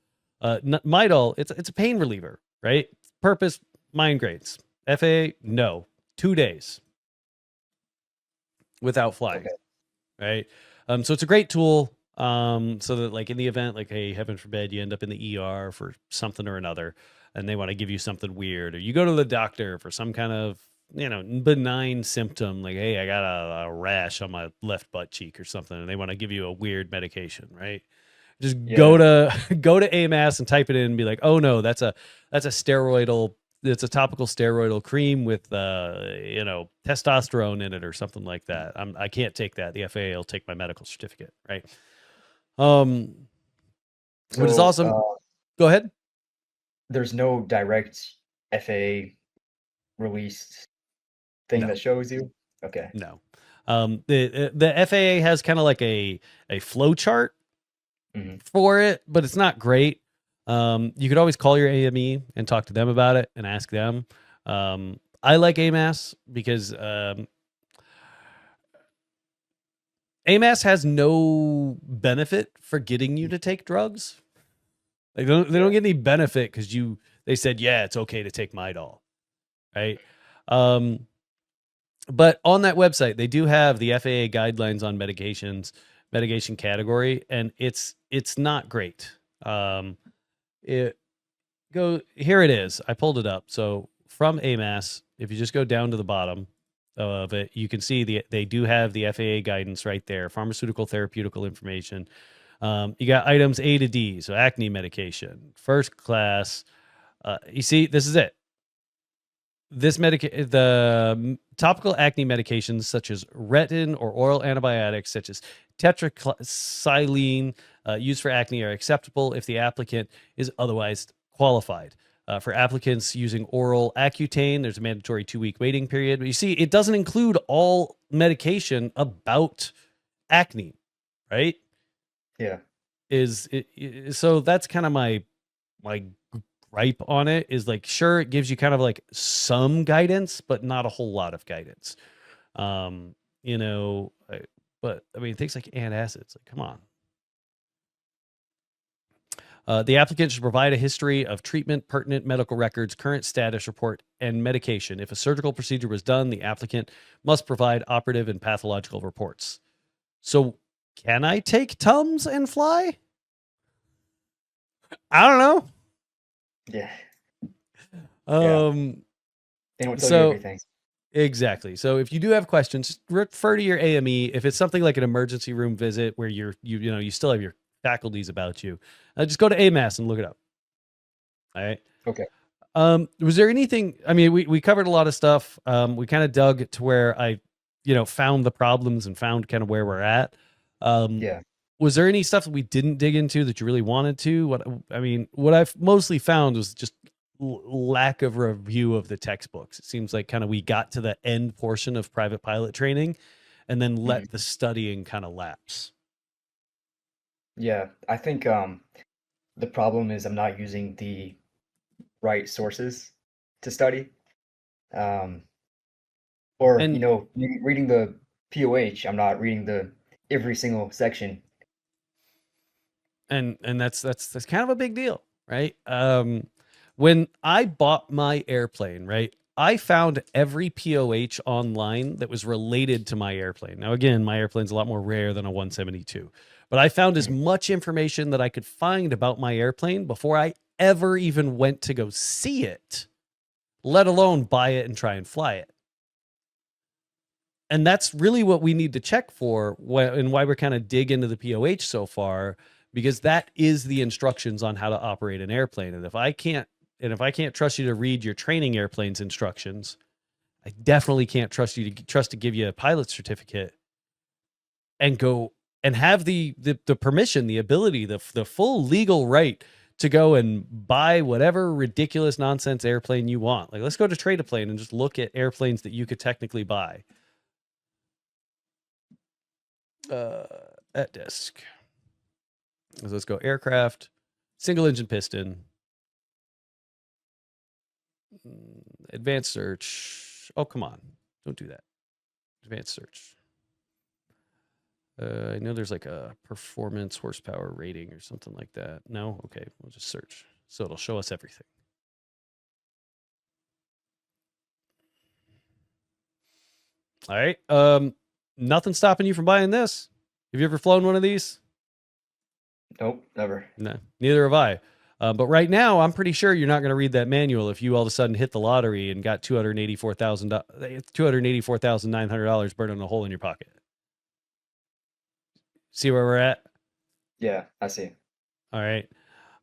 Midol, it's a pain reliever, right? Purpose, migraines. FAA, no. 2 days without flying, right? So it's a great tool. So that like in the event, like, hey, heaven forbid, you end up in the ER for something or another, and they want to give you something weird, or you go to the doctor for some kind of, benign symptom, like, hey, I got a rash on my left butt cheek or something, and they want to give you a weird medication, right? Just go to AMAS and type it in and be like, oh no, that's a steroidal. It's a topical steroidal cream with testosterone in it or something like that. I can't take that. The FAA will take my medical certificate, right? Which is awesome. Go ahead.
There's no direct FAA released thing that shows you. Okay.
No. The FAA has kind of like a flow chart for it, but it's not great. You could always call your AME and talk to them about it and ask them. I like AMAS because AMAS has no benefit for getting you to take drugs. Like they don't get any benefit because they said, yeah, it's okay to take Midol, right? But on that website, they do have the FAA guidelines on medication category, and it's not great. Here it is. I pulled it up. So from AMAS, if you just go down to the bottom of it, you can see they do have the FAA guidance right there. Pharmaceutical therapeutical information. You got items A to D. So acne medication, first class. You see, this is it. The topical acne medications such as retin or oral antibiotics such as tetracycline used for acne are acceptable if the applicant is otherwise qualified. For applicants using oral Accutane, there's a mandatory 2-week waiting period. But you see, it doesn't include all medication about acne, right?
Yeah.
So that's kind of my gripe on it, is like, sure, it gives you kind of like some guidance, but not a whole lot of guidance. But I mean, things like antacids, like, come on. The applicant should provide a history of treatment, pertinent medical records, current status report, and medication. If a surgical procedure was done, the applicant must provide operative and pathological reports. So can I take Tums and fly? I don't know.
Yeah.
They
don't tell you everything.
Exactly. So if you do have questions, refer to your AME. If it's something like an emergency room visit where you still have your faculties about you, just go to AMAS and look it up. All right.
Okay.
Was there anything? I mean, we covered a lot of stuff. We kind of dug to where I, found the problems and found kind of where we're at. Was there any stuff that we didn't dig into that you really wanted to? What I've mostly found was just lack of review of the textbooks. It seems like kind of we got to the end portion of private pilot training and then let the studying kind of lapse.
Yeah, I think the problem is I'm not using the right sources to study. Reading the POH, I'm not reading every single section.
And that's kind of a big deal, right? When I bought my airplane, right, I found every POH online that was related to my airplane. Now, again, my airplane's a lot more rare than a 172, but I found as much information that I could find about my airplane before I ever even went to go see it, let alone buy it and try and fly it. And that's really what we need to check for and why we're kind of dig into the POH so far, because that is the instructions on how to operate an airplane. And if I can't trust you to read your training airplane's instructions, I definitely can't trust to give you a pilot's certificate and go and have the permission, the ability, the full legal right to go and buy whatever ridiculous nonsense airplane you want. Like, let's go to Trade a Plane and just look at airplanes that you could technically buy. At desk. So let's go aircraft, single engine piston, advanced search. Oh, come on. Don't do that. Advanced search. I know there's like a performance horsepower rating or something like that. No? Okay. We'll just search. So it'll show us everything. All right. Nothing stopping you from buying this. Have you ever flown one of these?
Nope, never.
No, neither have I. But right now, I'm pretty sure you're not going to read that manual if you all of a sudden hit the lottery and got $284,900 burning a hole in your pocket. See where we're at?
Yeah, I see.
All right.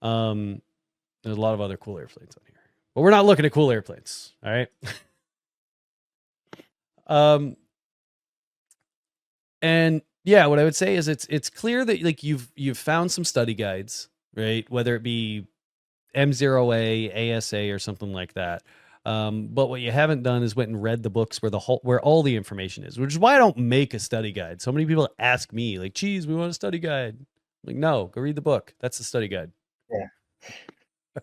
There's a lot of other cool airplanes on here, but we're not looking at cool airplanes. All right. And yeah, what I would say is it's clear that like you've found some study guides, right? Whether it be M0A, ASA, or something like that. But what you haven't done is went and read the books where all the information is, which is why I don't make a study guide. So many people ask me like, geez, we want a study guide. I'm like, no, go read the book. That's the study guide.
Yeah.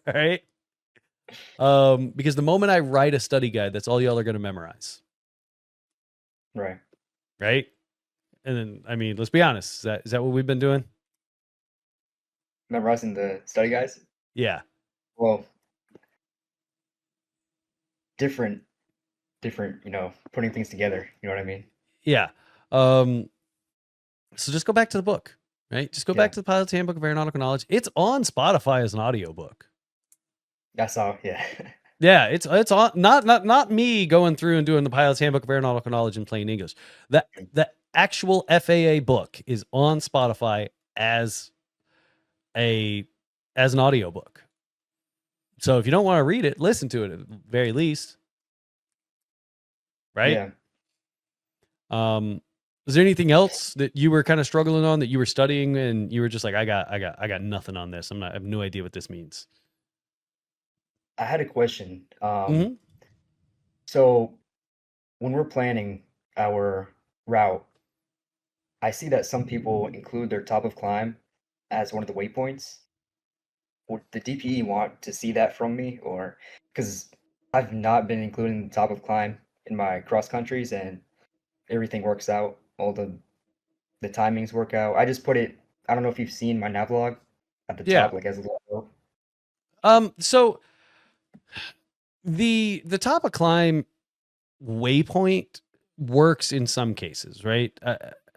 All right. Because the moment I write a study guide, that's all y'all are going to memorize.
Right.
Right. And then, I mean, let's be honest. Is that what we've been doing?
Memorizing the study guides?
Yeah.
Well, different, putting things together. You know what I mean?
Yeah. So just go back to the book, right? Just go back to the Pilot's Handbook of Aeronautical Knowledge. It's on Spotify as an audiobook.
That's all. Yeah.
Yeah, it's on not me going through and doing the Pilot's Handbook of Aeronautical Knowledge in plain English. The actual FAA book is on Spotify as an audiobook. So if you don't want to read it, listen to it at the very least. Right?
Yeah.
Is there anything else that you were kind of struggling on that you were studying and you were just like, I got nothing on this. I have no idea what this means.
I had a question.
Mm-hmm.
So when we're planning our route, I see that some people include their top of climb as one of the waypoints. Would the DPE want to see that from me, or because I've not been including the top of climb in my cross countries and everything works out, all the timings work out. I just put it. I don't know if you've seen my navlog at the top, like as a logo.
So the top of climb waypoint works in some cases, right?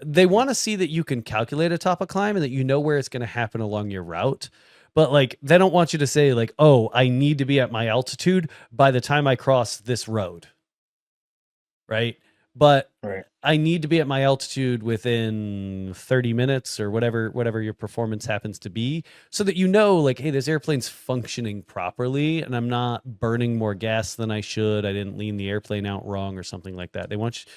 They want to see that you can calculate a top of climb and that you know where it's going to happen along your route. But like, they don't want you to say like, oh, I need to be at my altitude by the time I cross this road. Right. But I need to be at my altitude within 30 minutes or whatever your performance happens to be, so that you know, like, hey, this airplane's functioning properly and I'm not burning more gas than I should. I didn't lean the airplane out wrong or something like that. They want you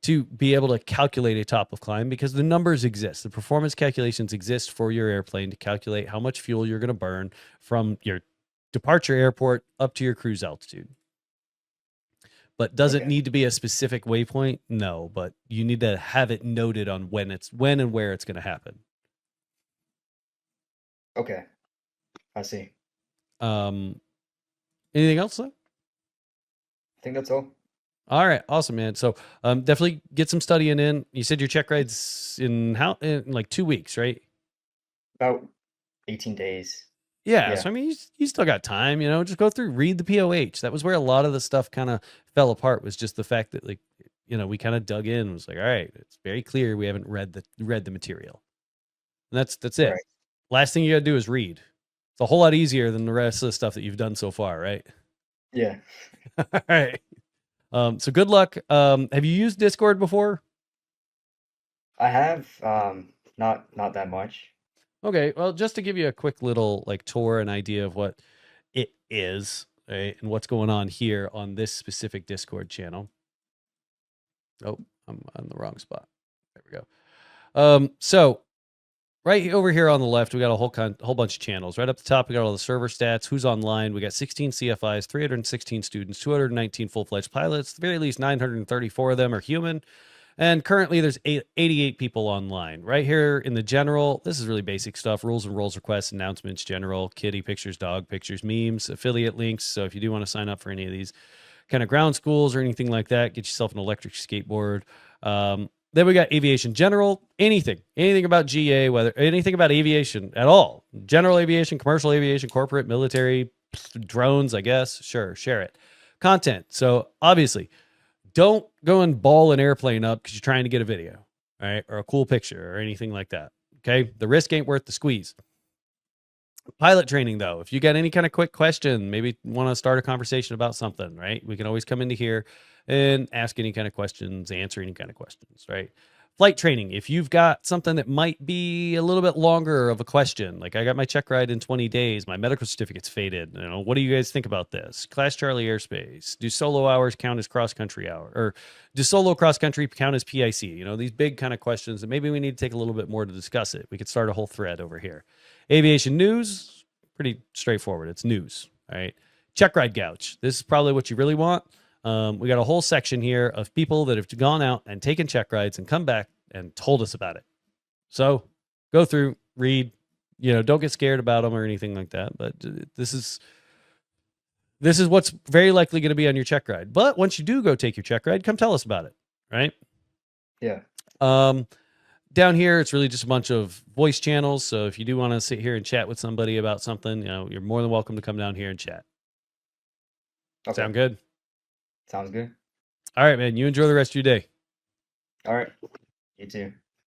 to be able to calculate a top of climb because the numbers exist. The performance calculations exist for your airplane to calculate how much fuel you're going to burn from your departure airport up to your cruise altitude. But does it need to be a specific waypoint? No, but you need to have it noted on when and where it's going to happen.
Okay. I see.
Anything else though?
I think that's all.
All right, awesome, man. So definitely get some studying in. You said your check ride's in like 2 weeks, right?
About 18 days.
Yeah,
Yeah,
so I mean, you still got time, just go through, read the POH. That was where a lot of the stuff kind of fell apart, was just the fact that, like, we kind of dug in and was like, all right, it's very clear we haven't read the material. And that's it.
right.
Last thing you got to do is read. It's a whole lot easier than the rest of the stuff that you've done so far, right?
Yeah,
All right. So good luck. Have you used Discord before?
I have not that much.
Okay, well, just to give you a quick little like tour and idea of what it is, right, and what's going on here on this specific Discord channel. Oh, I'm on the wrong spot. There we go. So right over here on the left, we got a whole bunch of channels. Right up the top, we got all the server stats, who's online. We got 16 CFIs, 316 students, 219 full-fledged pilots. At the very least, 934 of them are human. And currently, there's 88 people online. Right here in the general, this is really basic stuff: rules and roles requests, announcements, general, kitty pictures, dog pictures, memes, affiliate links. So if you do want to sign up for any of these kind of ground schools or anything like that, get yourself an electric skateboard. Then we got aviation general, anything about GA, whether anything about aviation at all, general aviation, commercial aviation, corporate, military, drones, I guess. Sure, share it. Content. So obviously, don't go and ball an airplane up because you're trying to get a video, all right, or a cool picture or anything like that. Okay, the risk ain't worth the squeeze. Pilot training, though, if you got any kind of quick question, maybe want to start a conversation about something, right? We can always come into here and ask any kind of questions, answer any kind of questions, right? Flight training, if you've got something that might be a little bit longer of a question, like I got my check ride in 20 days, my medical certificate's faded. What do you guys think about this? Class Charlie Airspace, do solo hours count as cross country hour, or do solo cross country count as PIC? These big kind of questions that maybe we need to take a little bit more to discuss it. We could start a whole thread over here. Aviation news, pretty straightforward. It's news. All right. Checkride gouge. This is probably what you really want. We got a whole section here of people that have gone out and taken check rides and come back and told us about it. So go through, read, don't get scared about them or anything like that. But this is what's very likely going to be on your check ride. But once you do go take your check ride, come tell us about it. Right.
Yeah.
Down here, it's really just a bunch of voice channels. So if you do want to sit here and chat with somebody about something, you're more than welcome to come down here and chat.
Okay.
Sound good?
Sounds good.
All right, man. You enjoy the rest of your day.
All right. You too.